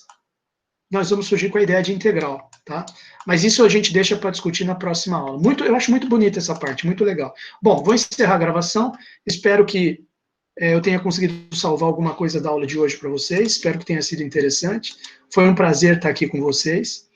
nós vamos surgir com a ideia de integral, tá? Mas isso a gente deixa para discutir na próxima aula. Eu acho muito bonita essa parte, muito legal. Bom, vou encerrar a gravação, espero que eu tenha conseguido salvar alguma coisa da aula de hoje para vocês, espero que tenha sido interessante. Foi um prazer estar aqui com vocês.